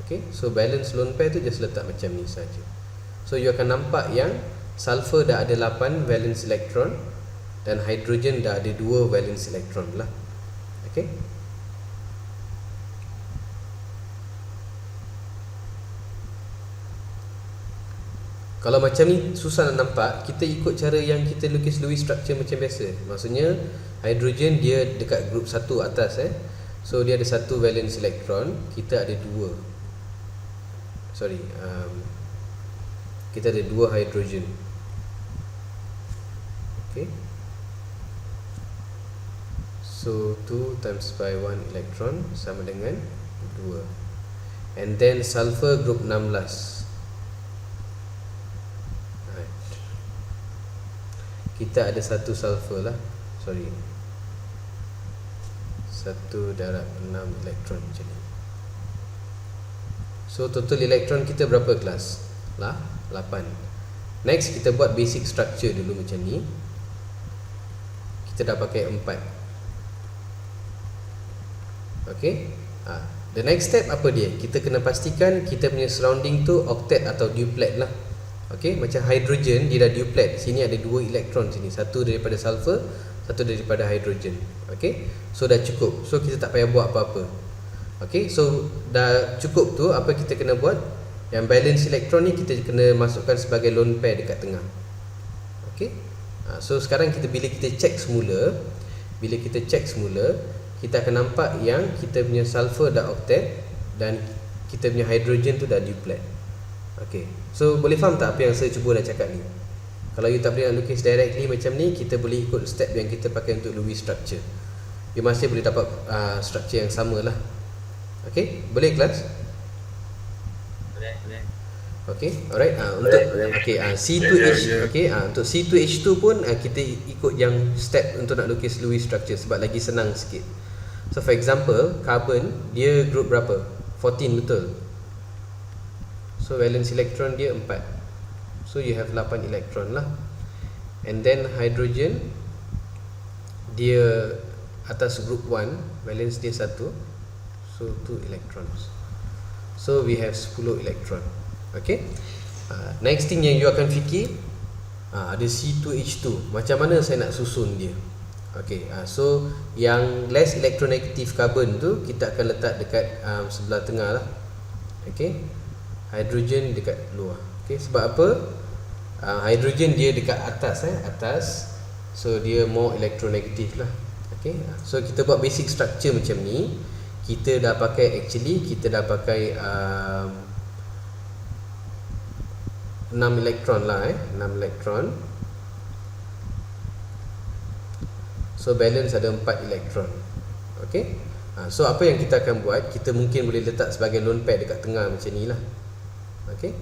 Okay, so balance lone pair tu just letak macam ni saja. So you akan nampak yang sulfur dah ada 8 valence elektron dan hidrogen dah ada 2 valence elektron lah. Okay. Kalau macam ni susah nak nampak, kita ikut cara yang kita lukis Lewis structure macam biasa. Maksudnya hidrogen dia dekat group 1 atas So dia ada 1 valence elektron, kita ada 2. Kita ada 2 hidrogen. Okay. So 2 times by 1 electron sama dengan 2. And then sulfur group 16. Kita ada 1 sulfur lah. 1 darab 6 elektron macam ni. So total elektron kita berapa kelas? 8. Next kita buat basic structure dulu macam ni. Kita dah pakai 4. Okay. The next step apa dia? Kita kena pastikan kita punya surrounding tu octet atau duplet lah. Okay, macam hidrogen dia dah duplet. Sini ada 2 elektron sini, satu daripada sulfur, satu daripada hidrogen. Okay, so dah cukup. So kita tak payah buat apa-apa. Okay, so dah cukup tu. Apa kita kena buat? Yang balance elektron ni kita kena masukkan sebagai lone pair dekat tengah. Okay. So sekarang bila kita check semula, kita akan nampak yang kita punya sulfur dah octet dan kita punya hidrogen tu dah duplet. Okay, so boleh faham tak apa yang saya cuba nak cakap ni? Kalau you tak boleh nak lukis directly macam ni, kita boleh ikut step yang kita pakai untuk Lewis structure. You masih boleh dapat structure yang sama lah. Okay, boleh kelas? Boleh. Okay, alright. C2H, okay, untuk C2H2 pun kita ikut yang step untuk nak lukis Lewis structure sebab lagi senang sikit. So for example, carbon dia group berapa? 14, betul? So valence elektron dia 4. So you have 8 elektron lah. And then hydrogen dia atas group 1, valence dia 1. So 2 electrons. So we have 10 elektron. Okay. Next thing yang you akan fikir, ada C2H2. Macam mana saya nak susun dia? Okay. So yang less electronegative carbon tu kita akan letak dekat sebelah tengah lah. Okay. Hidrogen dekat luar. Okay, sebab apa? Hidrogen dia dekat atas atas. So dia more electronegative lah. Okay, so kita buat basic structure macam ni. Kita dah pakai 6 elektron lah 6 elektron. So balance ada 4 elektron. Okay. So apa yang kita akan buat, kita mungkin boleh letak sebagai lone pair dekat tengah macam ni lah. Okay.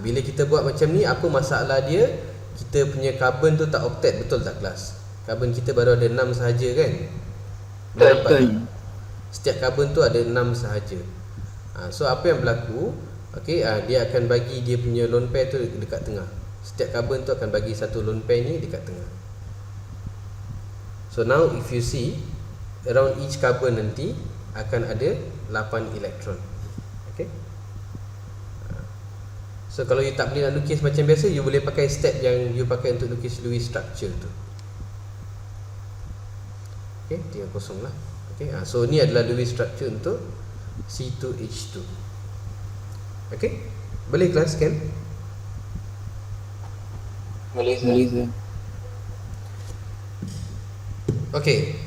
Bila kita buat macam ni, apa masalah dia? Kita punya carbon tu tak octet, betul tak kelas? Carbon kita baru ada 6 sahaja kan? Betul. Setiap carbon tu ada 6 sahaja. So apa yang berlaku? Okay, dia akan bagi dia punya lone pair tu dekat tengah. Setiap carbon tu akan bagi satu lone pair ni dekat tengah. So now if you see, around each carbon nanti akan ada 8 elektron. Okay. So kalau you tak boleh nak lukis macam biasa, you boleh pakai step yang you pakai untuk lukis Lewis structure tu. Okay, tinggal kosong lah. Okay, so ni adalah Lewis structure untuk C2H2. Okay, boleh kelas kan? Boleh sir. Okay,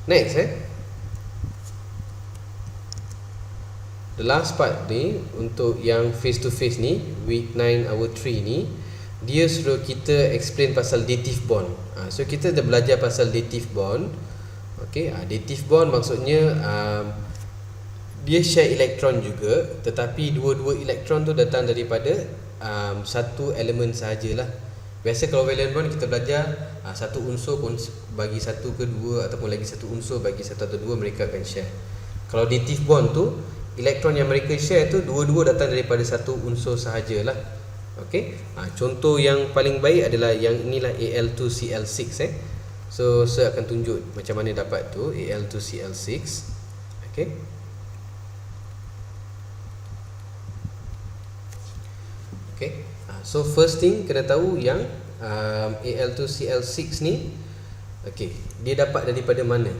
next the last part ni, untuk yang face to face ni, week 9 hour 3 ni, dia suruh kita explain pasal dative bond. So kita dah belajar pasal dative bond. Okay, dative bond maksudnya dia share elektron juga, tetapi dua-dua elektron tu datang daripada satu elemen sahajalah. Biasa kalau valence bond kita belajar satu unsur pun bagi satu ke dua, ataupun lagi satu unsur bagi satu atau dua, mereka akan share. Kalau dative bond tu, elektron yang mereka share tu dua-dua datang daripada satu unsur sahajalah. Okey. Contoh yang paling baik adalah yang inilah Al2Cl6 So saya akan tunjuk macam mana dapat tu Al2Cl6. Okey. Okey. So first thing kena tahu yang Al2Cl6 ni okey, dia dapat daripada mana?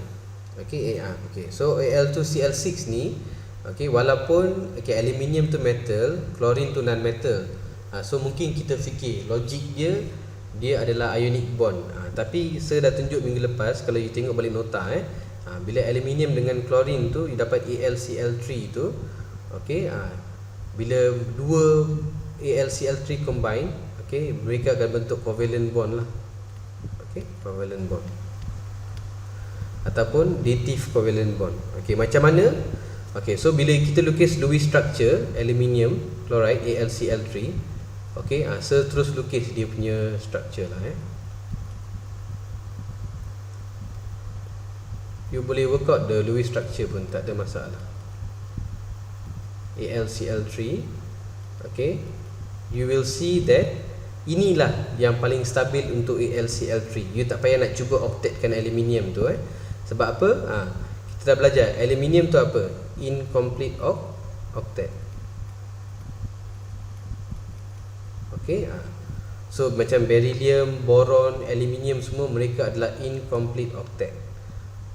Okey, okey. So Al2Cl6 ni okey, walaupun okey aluminium tu metal, klorin tu non metal. So mungkin kita fikir logik dia adalah ionic bond. Tapi saya dah tunjuk minggu lepas, kalau you tengok balik nota bila aluminium dengan klorin tu you dapat AlCl3 tu. Okey, bila dua AlCl3 combine, okey, mereka akan bentuk covalent bond lah. Okey, covalent bond ataupun dative covalent bond. Okey, macam mana? Okey, so bila kita lukis Lewis structure aluminium chloride AlCl3, okey, saya terus lukis dia punya structure lah. You boleh work out the Lewis structure pun, tak ada masalah. AlCl3, okey, you will see that inilah yang paling stabil untuk AlCl3. You tak payah nak cuba octetkan aluminium tu Sebab apa? Kita dah belajar aluminium tu apa? Incomplete octet. Okey, so macam beryllium, boron, aluminium semua mereka adalah incomplete octet.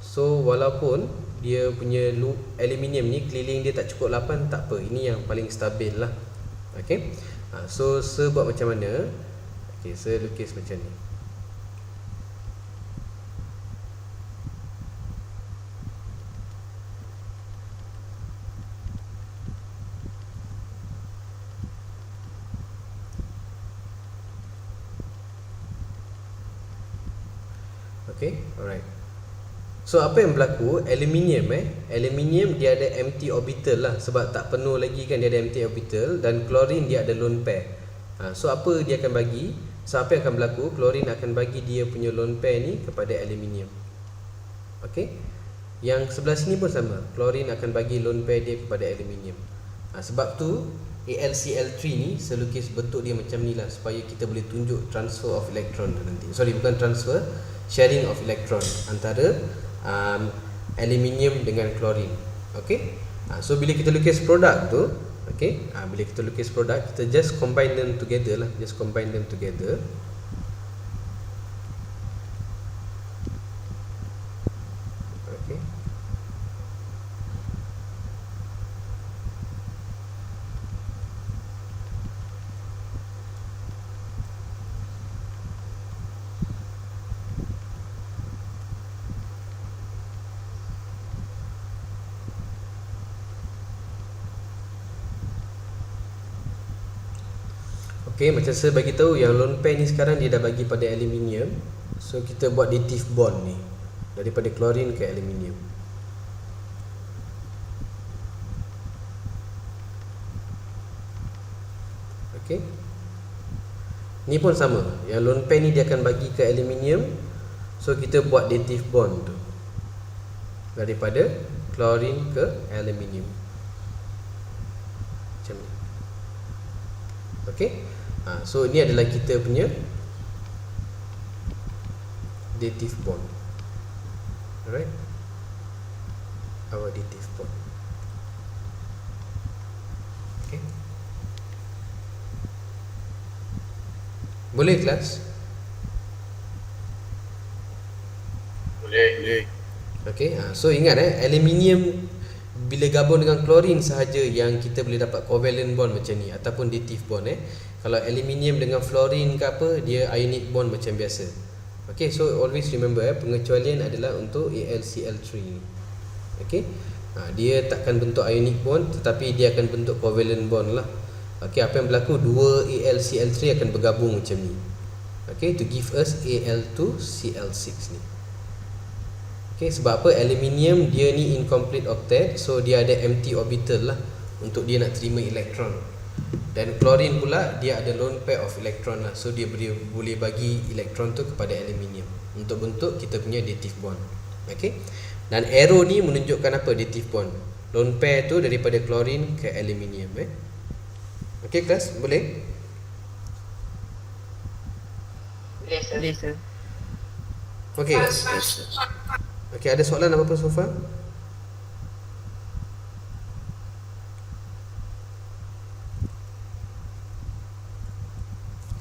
So walaupun dia punya aluminium ni keliling dia tak cukup 8, tak apa, ini yang paling stabil lah. Okey. So saya buat macam mana? Okey, saya lukis macam ni. Okay, alright. So apa yang berlaku? Aluminium dia ada empty orbital lah, sebab tak penuh lagi kan, dia ada empty orbital. Dan klorin dia ada lone pair. So apa dia akan bagi? So apa yang akan berlaku? Klorin akan bagi dia punya lone pair ni kepada aluminium. Okay. Yang sebelah sini pun sama, klorin akan bagi lone pair dia kepada aluminium. Sebab tu AlCl3 ni saya lukis bentuk dia macam ni lah, supaya kita boleh tunjuk transfer of electron nanti. Sorry, bukan transfer, sharing of electron antara aluminium dengan klorin. Okey. So bila kita lukis produk tu, okey, bila kita lukis produk, kita just combine them together lah, just combine them together. Okey. Okay, macam saya bagi tahu yang lone pair ni sekarang dia dah bagi pada aluminium. So kita buat dative bond ni daripada klorin ke aluminium. Okay. Ni pun sama. Yang lone pair ni dia akan bagi ke aluminium. So kita buat dative bond tu daripada klorin ke aluminium. Macam ni. Okay. So ini adalah kita punya dative bond. Alright, our dative bond. Okay. Boleh kelas? Boleh. Okay. So ingat aluminium bila gabung dengan klorin sahaja yang kita boleh dapat covalent bond macam ni, ataupun dative bond. Kalau aluminium dengan fluorine ke apa, dia ionic bond macam biasa. Okay, so always remember pengecualian adalah untuk AlCl3 ni. Okay, dia takkan bentuk ionic bond, tetapi dia akan bentuk covalent bond lah. Okay, apa yang berlaku? Dua AlCl3 akan bergabung macam ni. Okay, to give us Al2Cl6 ni. Okay, sebab apa? Aluminium dia ni incomplete octet, so dia ada empty orbital lah untuk dia nak terima elektron. Dan klorin pula dia ada lone pair of electron lah. So dia boleh bagi elektron tu kepada aluminium untuk bentuk kita punya dative bond. Okey. Dan arrow ni menunjukkan apa dative bond. Lone pair tu daripada klorin ke aluminium Okey kelas, boleh? Boleh sir. Okey. Okey, ada soalan apa-apa so far?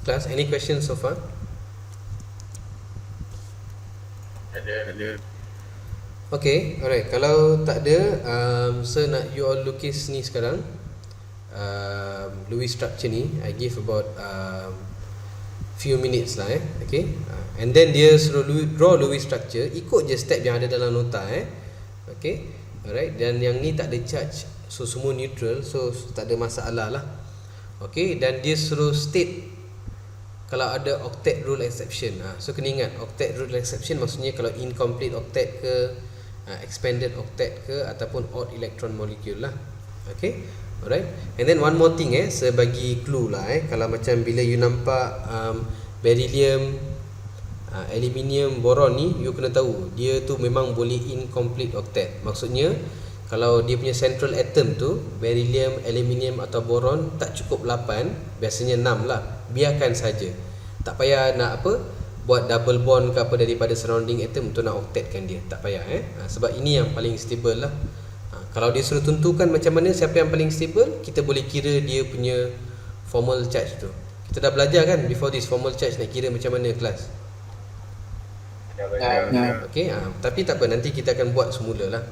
Class, any questions so far? Ada. Okay, alright. Kalau tak ada, sir nak you all lukis ni sekarang. Lewis structure ni, I give about few minutes lah okay. And then dia suruh draw Lewis structure, ikut je step yang ada dalam nota okay. Alright, dan yang ni tak ada charge, so semua neutral, so tak ada masalah lah. Okay, dan dia suruh state kalau ada octet rule exception. So kena ingat octet rule exception maksudnya kalau incomplete octet ke, expanded octet ke, ataupun odd electron molecule lah. Okay, alright. And then one more thing saya bagi clue lah kalau macam bila you nampak beryllium, aluminium, boron ni, you kena tahu dia tu memang boleh incomplete octet. Maksudnya kalau dia punya central atom tu beryllium, aluminium atau boron tak cukup 8, biasanya 6 lah. Biarkan saja. Tak payah nak buat double bond ke apa daripada surrounding atom untuk nak octetkan dia. Tak payah sebab ini yang paling stable lah. Kalau dia suruh tentukan macam mana siapa yang paling stable, kita boleh kira dia punya formal charge tu. Kita dah belajar kan before this formal charge nak kira macam mana kelas. Okay, tapi tak apa, nanti kita akan buat semula lah.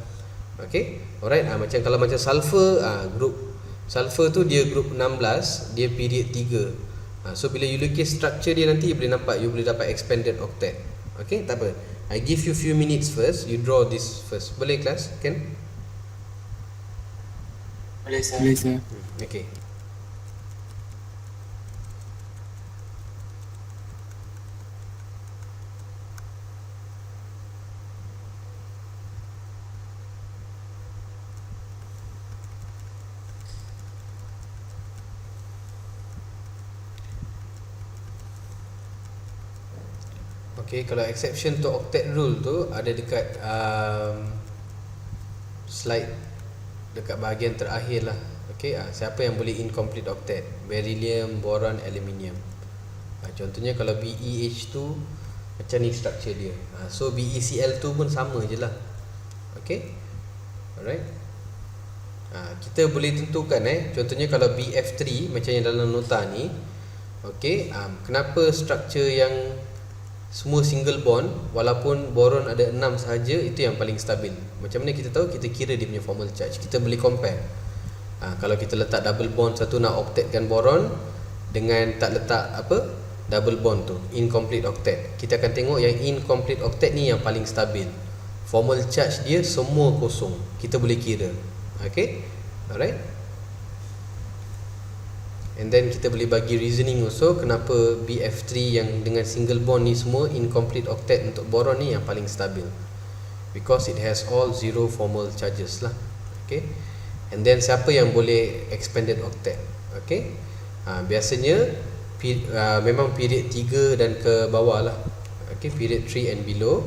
Okay, alright. Macam kalau macam sulfur, group sulfur tu dia group 16, dia period 3. So bila you lukis structure dia nanti you boleh nampak, you boleh dapat expanded octet. Okay, tak apa, I give you few minutes first, you draw this first. Boleh kelas? Kan? Boleh sir. Okay. Okay, kalau exception to octet rule tu ada dekat slide dekat bahagian terakhir lah. Okay, siapa yang boleh incomplete octet? Beryllium, boron, aluminium. Contohnya kalau BeH tu macam ni structure dia. So BeCl tu pun sama je lah. Okay, alright. Kita boleh tentukan contohnya kalau BF3 macam yang dalam nota ni. Okay, kenapa structure yang semua single bond walaupun boron ada 6 sahaja, itu yang paling stabil. Macam mana kita tahu? Kita kira dia punya formal charge. Kita boleh compare. Kalau kita letak double bond satu nak octetkan boron dengan tak letak double bond tu, incomplete octet, kita akan tengok yang incomplete octet ni yang paling stabil. Formal charge dia semua kosong. Kita boleh kira. Okay, alright. And then kita boleh bagi reasoning also kenapa BF3 yang dengan single bond ni semua incomplete octet untuk boron ni yang paling stabil, because it has all zero formal charges lah. Okay. And then siapa yang boleh expanded octet? Okay. Biasanya memang period 3 dan ke bawah lah. Okay, period 3 and below.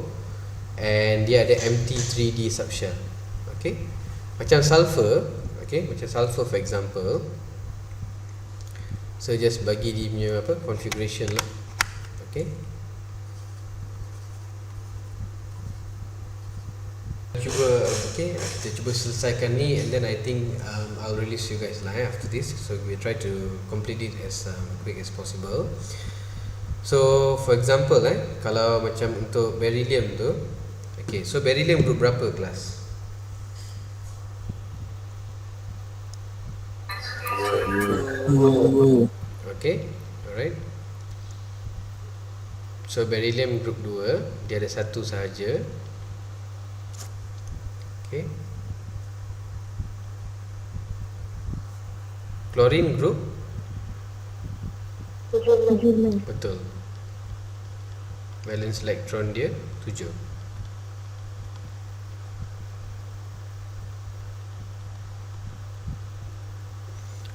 And dia ada empty 3D subshell. Okay. Macam sulfur. Okay, macam sulfur for example. So just bagi dia punya configuration lah. Okay. Kita cuba selesaikan ni, and then I think I'll release you guys lah after this. So we try to complete it as quick as possible. So for example kalau macam untuk beryllium tu, okay, so beryllium group berapa kelas? Okay, alright. So beryllium group 2, dia ada satu sahaja. Okay. Chlorine group 7. Betul. Valence electron dia 7.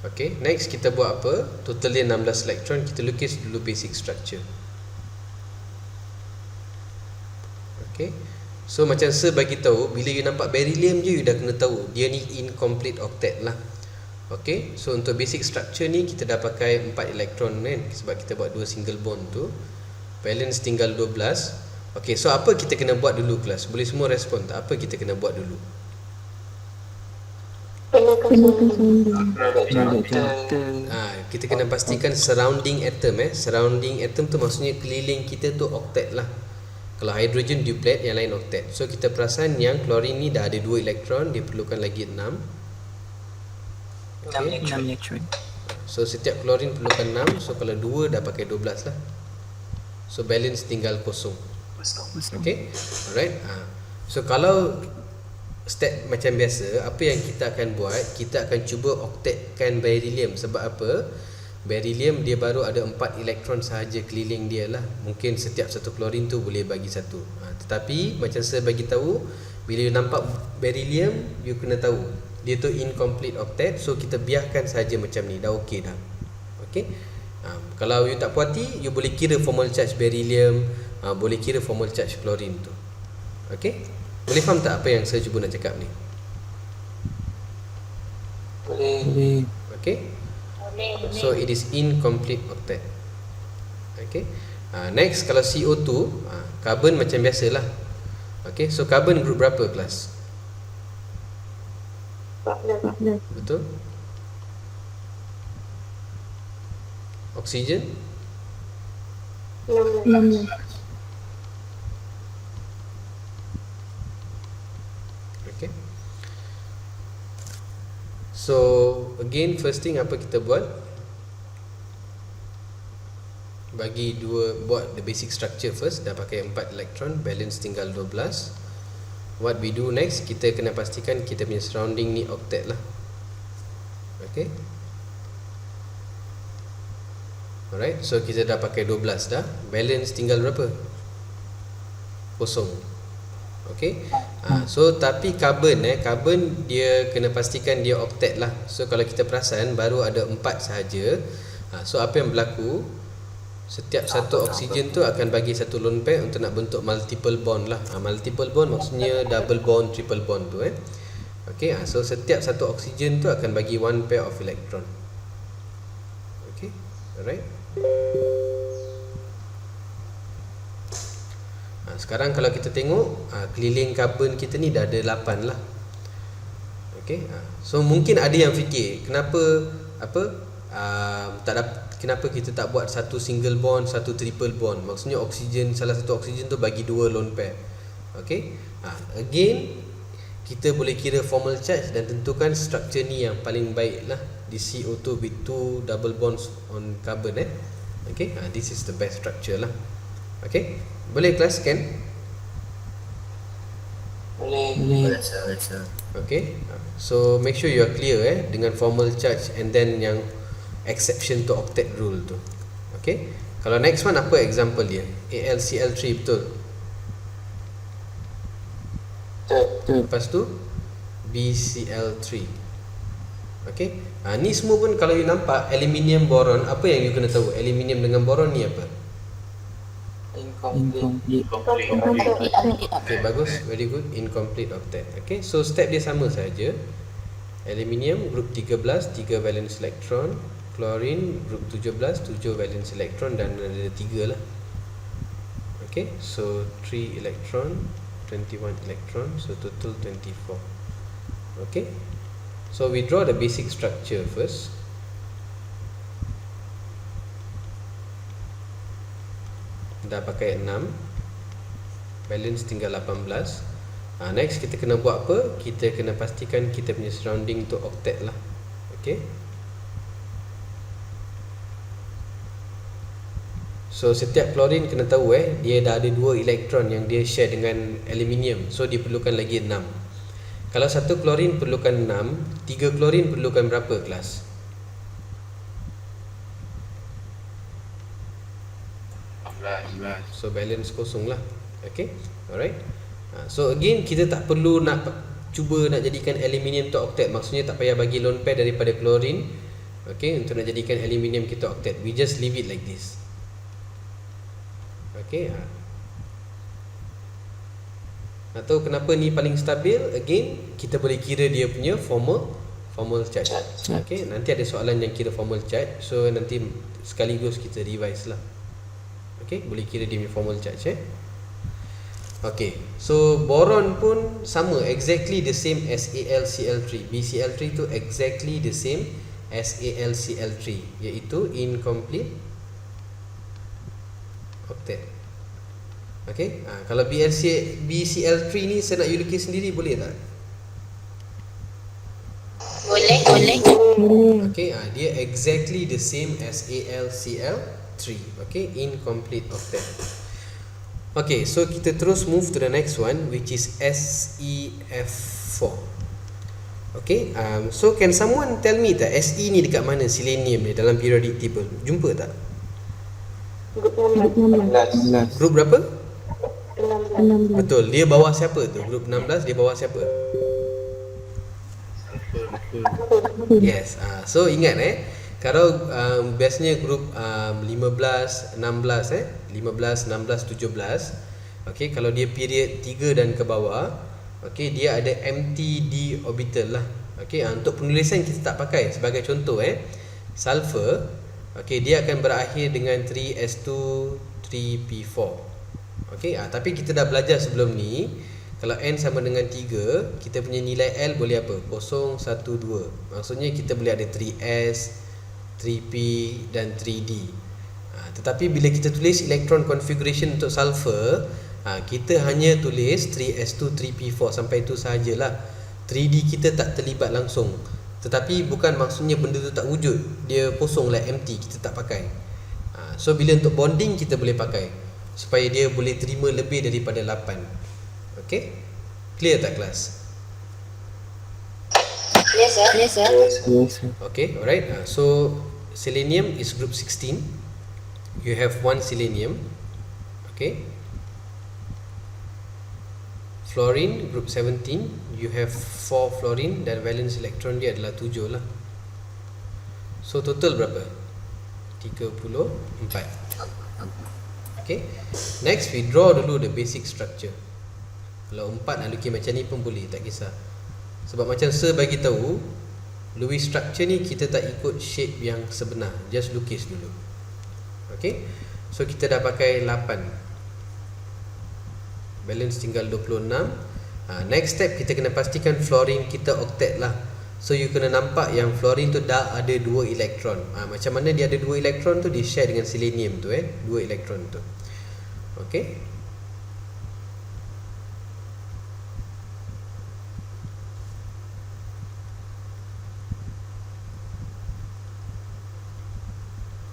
Okay, next kita buat apa? Totalnya 16 elektron. Kita lukis dulu basic structure. Okay, so macam Sir bagi tahu, bila you nampak beryllium je, you dah kena tahu dia ni incomplete octet lah. Okay, so untuk basic structure ni kita dah pakai 4 elektron kan, sebab kita buat 2 single bond tu. Valence tinggal 12. Okay, so apa kita kena buat dulu kelas? Boleh semua respon tak? Apa kita kena buat dulu? Kita kena pastikan surrounding atom surrounding atom tu maksudnya keliling kita tu octet lah. Kalau hydrogen duplet, yang lain octet. So kita perasan yang klorin ni dah ada 2 elektron, dia perlukan lagi 6. Okay. 6 elektron. So setiap klorin perlukan 6. So kalau 2 dah pakai 12 lah. So balance tinggal kosong. Okay, alright. So kalau step macam biasa, apa yang kita akan buat, kita akan cuba octetkan beryllium. Sebab apa? Beryllium dia baru ada 4 elektron sahaja keliling dia lah. Mungkin setiap satu klorin tu boleh bagi satu. Tetapi macam saya bagi tahu, bila you nampak beryllium, you kena tahu dia tu incomplete octet. So kita biarkan saja macam ni, dah okey dah. Okey. Kalau you tak puas hati, you boleh kira formal charge beryllium, boleh kira formal charge klorin tu. Okey. Boleh faham tak apa yang saya cuba nak cakap ni? Boleh. Okay. So it is incomplete octet. Okay. Next, kalau CO2, carbon macam biasalah. Okay. So carbon group berapa kelas? 14. Betul. Oksigen 16. Okay. So again, first thing apa kita buat? Bagi dua, buat the basic structure first. Dah pakai 4 elektron, balance tinggal 12. What we do next, kita kena pastikan kita punya surrounding ni octet lah. Okay. Alright, so kita dah pakai 12 dah. Balance tinggal berapa? Kosong. Okay. So tapi carbon carbon dia kena pastikan dia octet lah. So kalau kita perasan baru ada 4 sahaja. So apa yang berlaku, setiap satu oksigen tu akan bagi satu lone pair untuk nak bentuk multiple bond lah. Multiple bond maksudnya double bond, triple bond tu Okay, so setiap satu oksigen tu akan bagi one pair of electron. Okay, alright. Sekarang kalau kita tengok keliling karbon kita ni dah ada 8 lah. Okay, so mungkin ada yang fikir kenapa kenapa kita tak buat satu single bond, satu triple bond. Maksudnya oksigen, salah satu oksigen tu bagi 2 lone pair. Okay, again kita boleh kira formal charge dan tentukan struktur ni yang paling baik lah di CO2 with 2 double bonds on carbon Okay, this is the best structure lah. Okay, boleh kelas kan? Boleh. Okay, so make sure you are clear dengan formal charge and then yang exception to octet rule tu. Okay, kalau next one apa example dia? AlCl3 betul. Lepas tu BCl3. Okay, ni semua pun kalau you nampak aluminium boron, apa yang you kena tahu? Aluminium dengan boron ni apa? Incomplete. Okay, bagus, very good. Incomplete octet. Okay, so step dia sama saja. Aluminium group 13, 3 valence elektron. Chlorine group 17, 7 valence elektron dan ada 3 lah. Okay, so 3 elektron, 21 elektron, so total 24. Okay, so we draw the basic structure first. Dah pakai 6, balance tinggal 18. Next kita kena buat apa? Kita kena pastikan kita punya surrounding tu octet lah. Okay, so setiap klorin kena tahu dia dah ada 2 elektron yang dia share dengan aluminium. So dia perlukan lagi 6. Kalau satu klorin perlukan 6, 3 klorin perlukan berapa kelas? 11. So balance kosong lah. Okay, alright. So again kita tak perlu nak cuba nak jadikan aluminium tu octet. Maksudnya tak payah bagi lone pair daripada klorin. Okay, untuk nak jadikan aluminium kita octet, we just leave it like this. Okay, nak tahu kenapa ni paling stabil? Again, kita boleh kira dia punya formal charge. Okay, nanti ada soalan yang kira formal charge, so nanti sekaligus kita revise lah. Okay, boleh kira dia punya formal charge. Okay, so boron pun sama, exactly the same as AlCl3. BCl3 tu exactly the same as AlCl3, iaitu incomplete octet. Okay, kalau BCl3 ni saya nak you lukis sendiri, boleh tak? Boleh. Okay, dia exactly the same as AlCl3. Okay, incomplete octet. Okay, so kita terus move to the next one, which is SeF4. Okay, so can someone tell me tak Se ni dekat mana selenium ni dalam periodic table? Jumpa tak? Grup 16. Grup berapa? 16. Betul, dia bawah siapa tu? Grup 16 dia bawah siapa? Yes, so ingat kalau biasanya grup 15, 16 15, 16, 17. Okay, kalau dia period 3 dan ke bawah, okay, dia ada empty d orbital lah. Okay, untuk penulisan kita tak pakai. Sebagai contoh sulfur, okay, dia akan berakhir dengan 3s2 3p4. Okay, tapi kita dah belajar sebelum ni, kalau n sama dengan 3, kita punya nilai L boleh apa? 0, 1, 2. Maksudnya kita boleh ada 3s, 3p dan 3d. Tetapi bila kita tulis electron configuration untuk sulfur, kita hanya tulis 3s2 3p4 sampai itu sahajalah. 3d kita tak terlibat langsung. Tetapi bukan maksudnya benda tu tak wujud, dia kosong lah, empty, kita tak pakai. So bila untuk bonding kita boleh pakai, supaya dia boleh terima lebih daripada 8. Okay, clear tak kelas? Yes, sir. Okay, alright. So selenium is group 16. You have 1 selenium. Okay. Fluorine group 17. You have 4 fluorine dan valence electron dia adalah 7 lah. So total berapa? 34. Okay. Next we draw dulu the basic structure. Kalau 4 nak lukis macam ni pun boleh, tak kisah. Sebab macam Sir bagi tahu, Lewis structure ni kita tak ikut shape yang sebenar, just lukis dulu. Okay, so kita dah pakai 8, balance tinggal 26. Next step kita kena pastikan fluorine kita octet lah. So you kena nampak yang fluorine tu dah ada 2 elektron. Macam mana dia ada 2 elektron tu, dia share dengan selenium tu 2 elektron tu. Okay,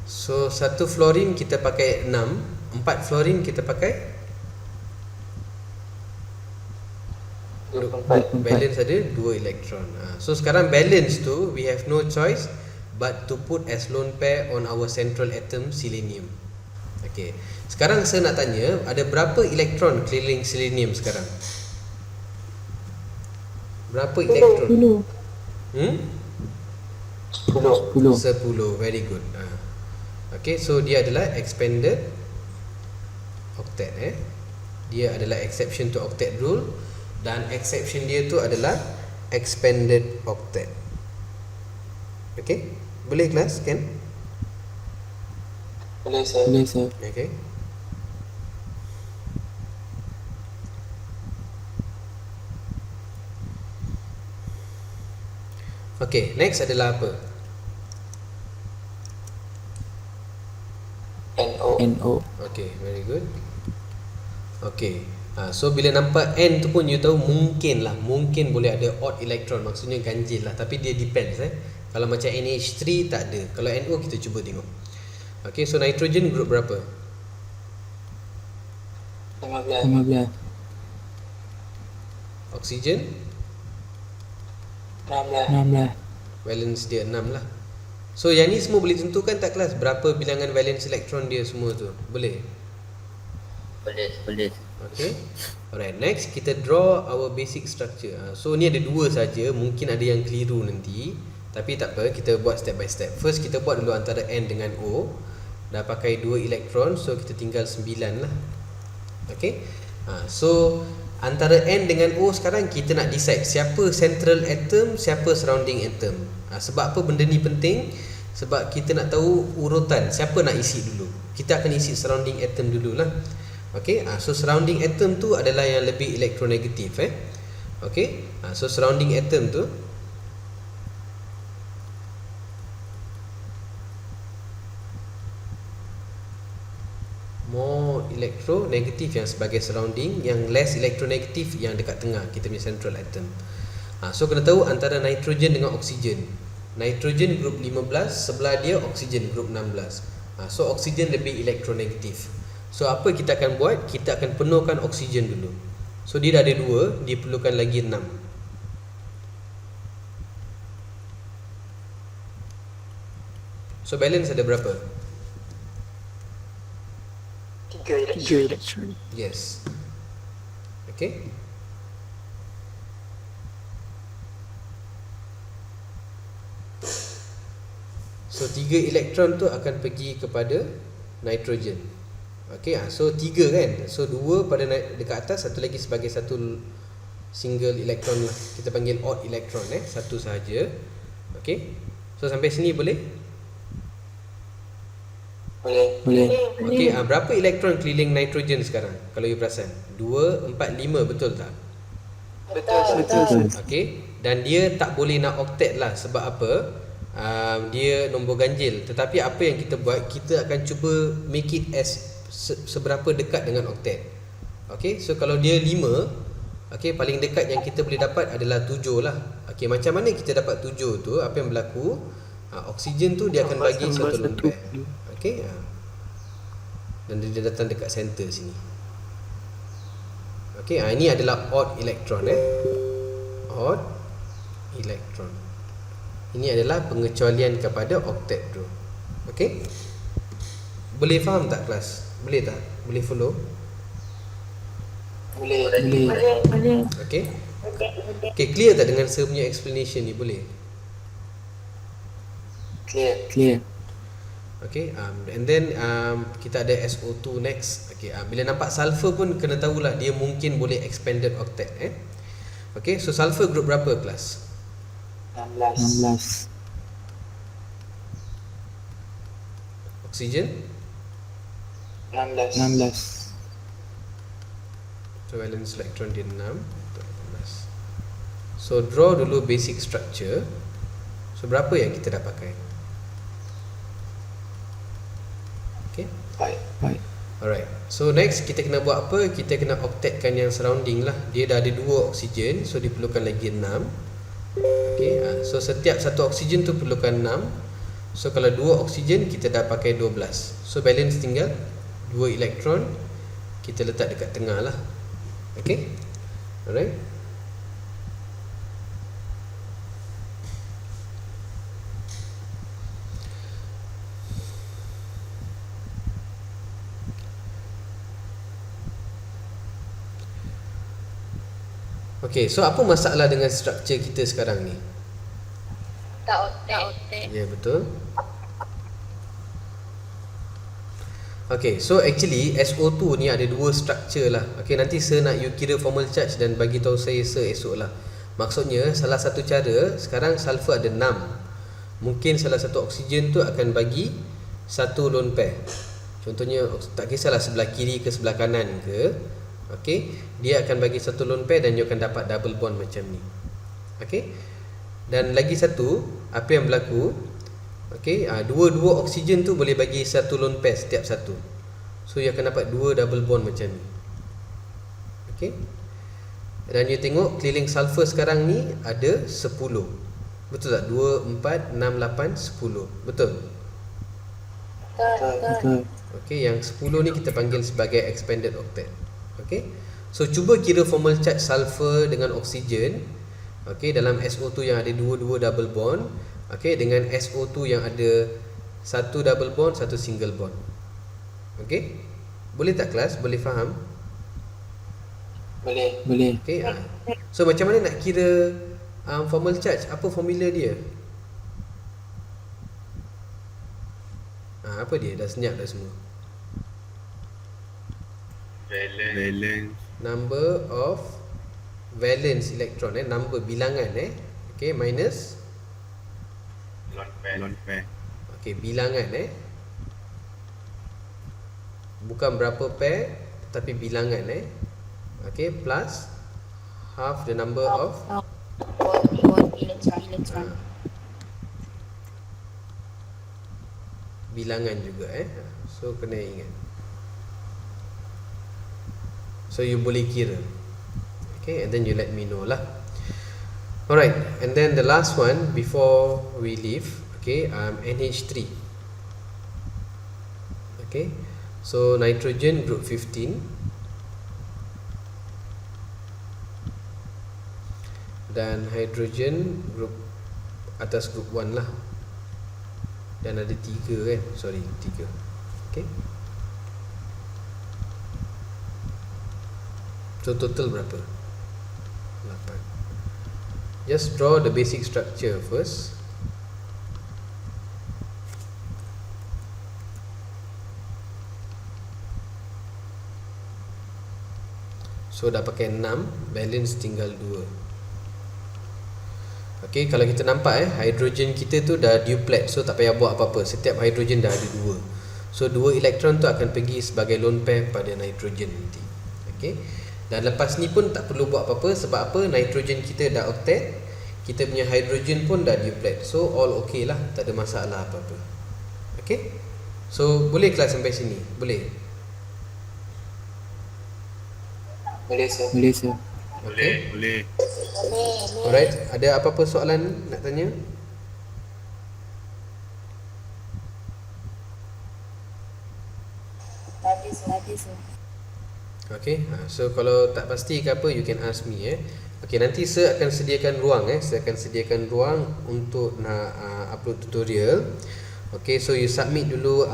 so 1 fluorine kita pakai 6, 4 fluorine kita pakai 24. balance ada 2 elektron. So sekarang balance tu we have no choice but to put as lone pair on our central atom selenium. Okay, sekarang saya nak tanya, ada berapa elektron keliling selenium sekarang? Berapa elektron? 10. 10. Very good. Okay, so dia adalah expanded octet. Dia adalah exception to octet rule, dan exception dia tu adalah expanded octet. Okay, boleh kelas kan? Boleh sir. Okay. Okay, next adalah apa? NO. Okay, very good. Okay, so bila nampak N tu pun you tahu mungkin boleh ada odd electron, maksudnya ganjil lah, tapi dia depends Kalau macam NH3 tak ada. Kalau NO kita cuba tengok. Okay, so nitrogen group berapa? 15. Oksigen 16. valence dia 6 lah. So yang ni semua boleh tentukan tak kelas? Berapa bilangan valence elektron dia semua tu? Boleh? Boleh. Okay. Alright, next kita draw our basic structure. So ni ada 2 saja, mungkin ada yang keliru nanti. Tapi tak apa, kita buat step by step. First kita buat dulu antara N dengan O. Dah pakai 2 elektron, so kita tinggal 9 lah. Okay. So antara N dengan O sekarang kita nak decide siapa central atom, siapa surrounding atom. Sebab apa benda ni penting? Sebab kita nak tahu urutan siapa nak isi dulu. Kita akan isi surrounding atom dululah. Okay. So surrounding atom tu adalah yang lebih elektronegatif. Okay. So surrounding atom tu more elektronegatif yang sebagai surrounding, yang less elektronegatif yang dekat tengah, kita punya central atom. So kena tahu antara nitrogen dengan oksigen. Nitrogen group 15, sebelah dia oksigen group 16. So oksigen lebih elektronegatif. So apa kita akan buat? Kita akan penuhkan oksigen dulu. So dia dah ada 2, dia perlukan lagi 6. So balance ada berapa? 3 elektron. Yes. Okay. So 3 elektron tu akan pergi kepada nitrogen. Okay, so 3 kan. So 2 pada dekat atas, satu lagi sebagai satu single elektron lah. Kita panggil odd elektron, satu sahaja. Okay. So sampai sini boleh? Boleh. Okay, berapa elektron keliling nitrogen sekarang? Kalau you perasan 2, 4, 5, betul tak? Betul. Okay. Dan dia tak boleh nak octet lah. Sebab apa? Dia nombor ganjil. Tetapi apa yang kita buat, kita akan cuba make it as seberapa dekat dengan octet. Okay, so kalau dia 5, okay, paling dekat yang kita boleh dapat adalah 7 lah. Okay, macam mana kita dapat 7 tu? Apa yang berlaku? Oksigen tu dia akan bagi satu lone pair. Okay, dan dia datang dekat center sini. Okay, ini adalah odd elektron. Odd elektron. Ini adalah pengecualian kepada octet tu. Okay, boleh faham tak kelas? Boleh tak? Boleh follow? Boleh. Okay. Okay, clear tak dengan saya punya explanation ni? Boleh? Clear. Okay, and then kita ada SO2 next. Okay, bila nampak sulfur pun kena tahulah dia mungkin boleh expanded octet. Okay, so sulfur group berapa kelas? 16. Oksigen? 16. So valence electron dia 6. So draw dulu basic structure. So berapa yang kita dah pakai? Okay. Baik. Alright. So next kita kena buat apa? Kita kena octetkan yang surrounding lah. Dia dah ada 2 oksigen, so diperlukan lagi 6. Okay. So setiap satu oksigen tu perlukan 6. So kalau 2 oksigen kita dah pakai 12. So balance tinggal 2 elektron. Kita letak dekat tengah lah. Okay. Alright. Okay, so apa masalah dengan struktur kita sekarang ni? Tak otek. Ya, betul. Okay, so actually SO2 ni ada 2 struktur lah. Okay, nanti saya nak you kira formal charge dan bagi tahu saya esok lah. Maksudnya salah satu cara, sekarang sulfur ada 6. Mungkin salah satu oksigen tu akan bagi satu lone pair. Contohnya tak kisahlah sebelah kiri ke sebelah kanan ke. Okay, dia akan bagi satu lone pair dan you akan dapat double bond macam ni. Okay. Dan lagi satu, apa yang berlaku? Okay, dua oksigen tu boleh bagi satu lone pair setiap satu. So you akan dapat 2 double bond macam ni. Okay. Dan you tengok keliling sulfur sekarang ni ada 10. Betul tak? 2, 4, 6, 8, 10. Betul? Betul. Okay, yang 10 ni kita panggil sebagai expanded octet. Okay. So cuba kira formal charge sulfur dengan oksigen. Okay, dalam SO2 yang ada 2 double bond. Okay, dengan SO2 yang ada 1 double bond, 1 single bond. Okay. Boleh tak kelas? Boleh faham? Boleh. Okay. So macam mana nak kira formal charge? Apa formula dia? Apa dia? Dah senyap dah semua. Valence. Number of valence electron, number bilangan, okay, minus, Lone pair. okay, bilangan, bukan berapa pair tapi bilangan, okay, plus half the number of Bond electron. bilangan juga, so kena ingat. So you boleh kira, okay, and then you let me know lah. Alright, and then the last one before we leave, okay, NH3. Okay, so nitrogen group 15, dan hydrogen group atas group 1 lah. Dan ada 3 kan, sorry 3. Okay, so total berapa? 8. Just draw the basic structure first. So dah pakai 6, balance tinggal 2. Okay, kalau kita nampak hidrogen kita tu dah duplet, so tak payah buat apa-apa. Setiap hidrogen dah ada 2. So 2 elektron tu akan pergi sebagai lone pair pada nitrogen nanti. Okay, dan lepas ni pun tak perlu buat apa-apa. Sebab apa? Nitrogen kita dah octet, kita punya hidrogen pun dah duplet. So all okay lah, tak ada masalah apa-apa. Okay, so boleh kelas sampai sini? Boleh? Boleh sir. Okay. Boleh. Alright, ada apa-apa soalan nak tanya? Habis. Okay, so kalau tak pasti ke apa, you can ask me. Okay, nanti saya akan sediakan ruang. Saya akan sediakan ruang untuk nak upload tutorial. Okay, so you submit dulu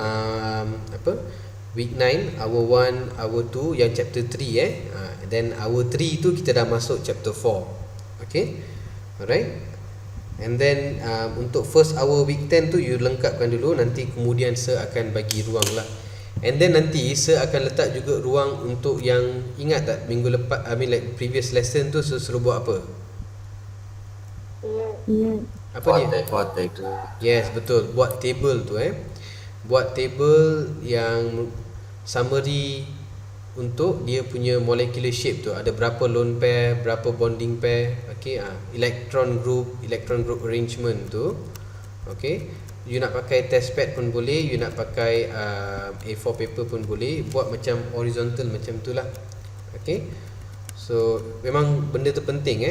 week 9, hour 1, hour 2 yang chapter 3 then hour 3 tu kita dah masuk chapter 4. Okay, alright. And then untuk first hour week 10 tu you lengkapkan dulu. Nanti kemudian saya akan bagi ruang lah. And then nanti saya akan letak juga ruang untuk yang, ingat tak minggu lepas, like previous lesson tu saya suruh buat apa? Apa dia? Buat table. Yes, betul. Buat table tu buat table yang summary untuk dia punya molecular shape tu. Ada berapa lone pair, berapa bonding pair, okay, electron group arrangement tu. Okay, you nak pakai test pad pun boleh, you nak pakai A4 paper pun boleh. Buat macam horizontal macam tu lah. Okay, so memang benda tu penting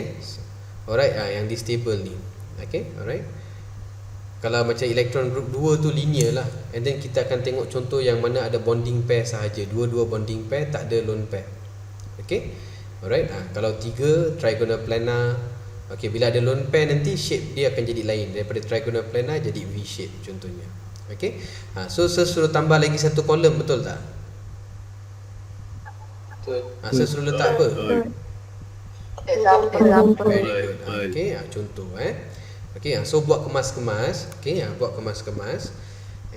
alright, yang this table ni. Okay, alright. Kalau macam elektron group 2 tu linear lah. And then kita akan tengok contoh yang mana ada bonding pair sahaja, dua-dua bonding pair, tak ada lone pair. Okay, alright. Kalau 3 trigonal planar, okay, bila ada lone pair nanti shape dia akan jadi lain. Daripada trigonal planar jadi V shape contohnya. Okay, so saya suruh tambah lagi satu kolom, betul tak? Betul. Saya suruh letak apa? Example. Very good. Okay, contoh okay, so buat kemas-kemas. Okay, buat kemas-kemas.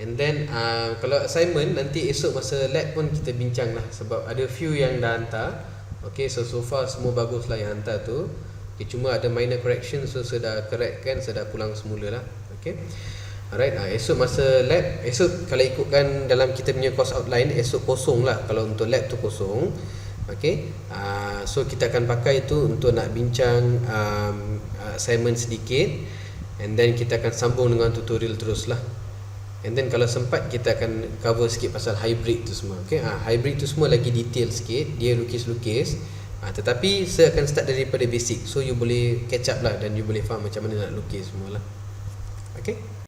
And then kalau assignment nanti esok masa lab pun kita bincang lah. Sebab ada few yang dah hantar. Okay, so far semua bagus lah yang hantar tu. Okay, cuma ada minor correction, so saya dah correctkan, saya dah pulang semula lah. Okay, alright. Esok masa lab, esok kalau ikutkan dalam kita punya course outline, esok kosong lah. Kalau untuk lab tu kosong. Okay, so kita akan pakai itu untuk nak bincang assignment sedikit. And then kita akan sambung dengan tutorial terus lah. And then kalau sempat kita akan cover sikit pasal hybrid tu semua. Okay, hybrid tu semua lagi detail sikit. Dia lukis-lukis, tetapi saya akan start daripada basic. So you boleh catch up lah, dan you boleh faham macam mana nak lukis semua lah. Okay.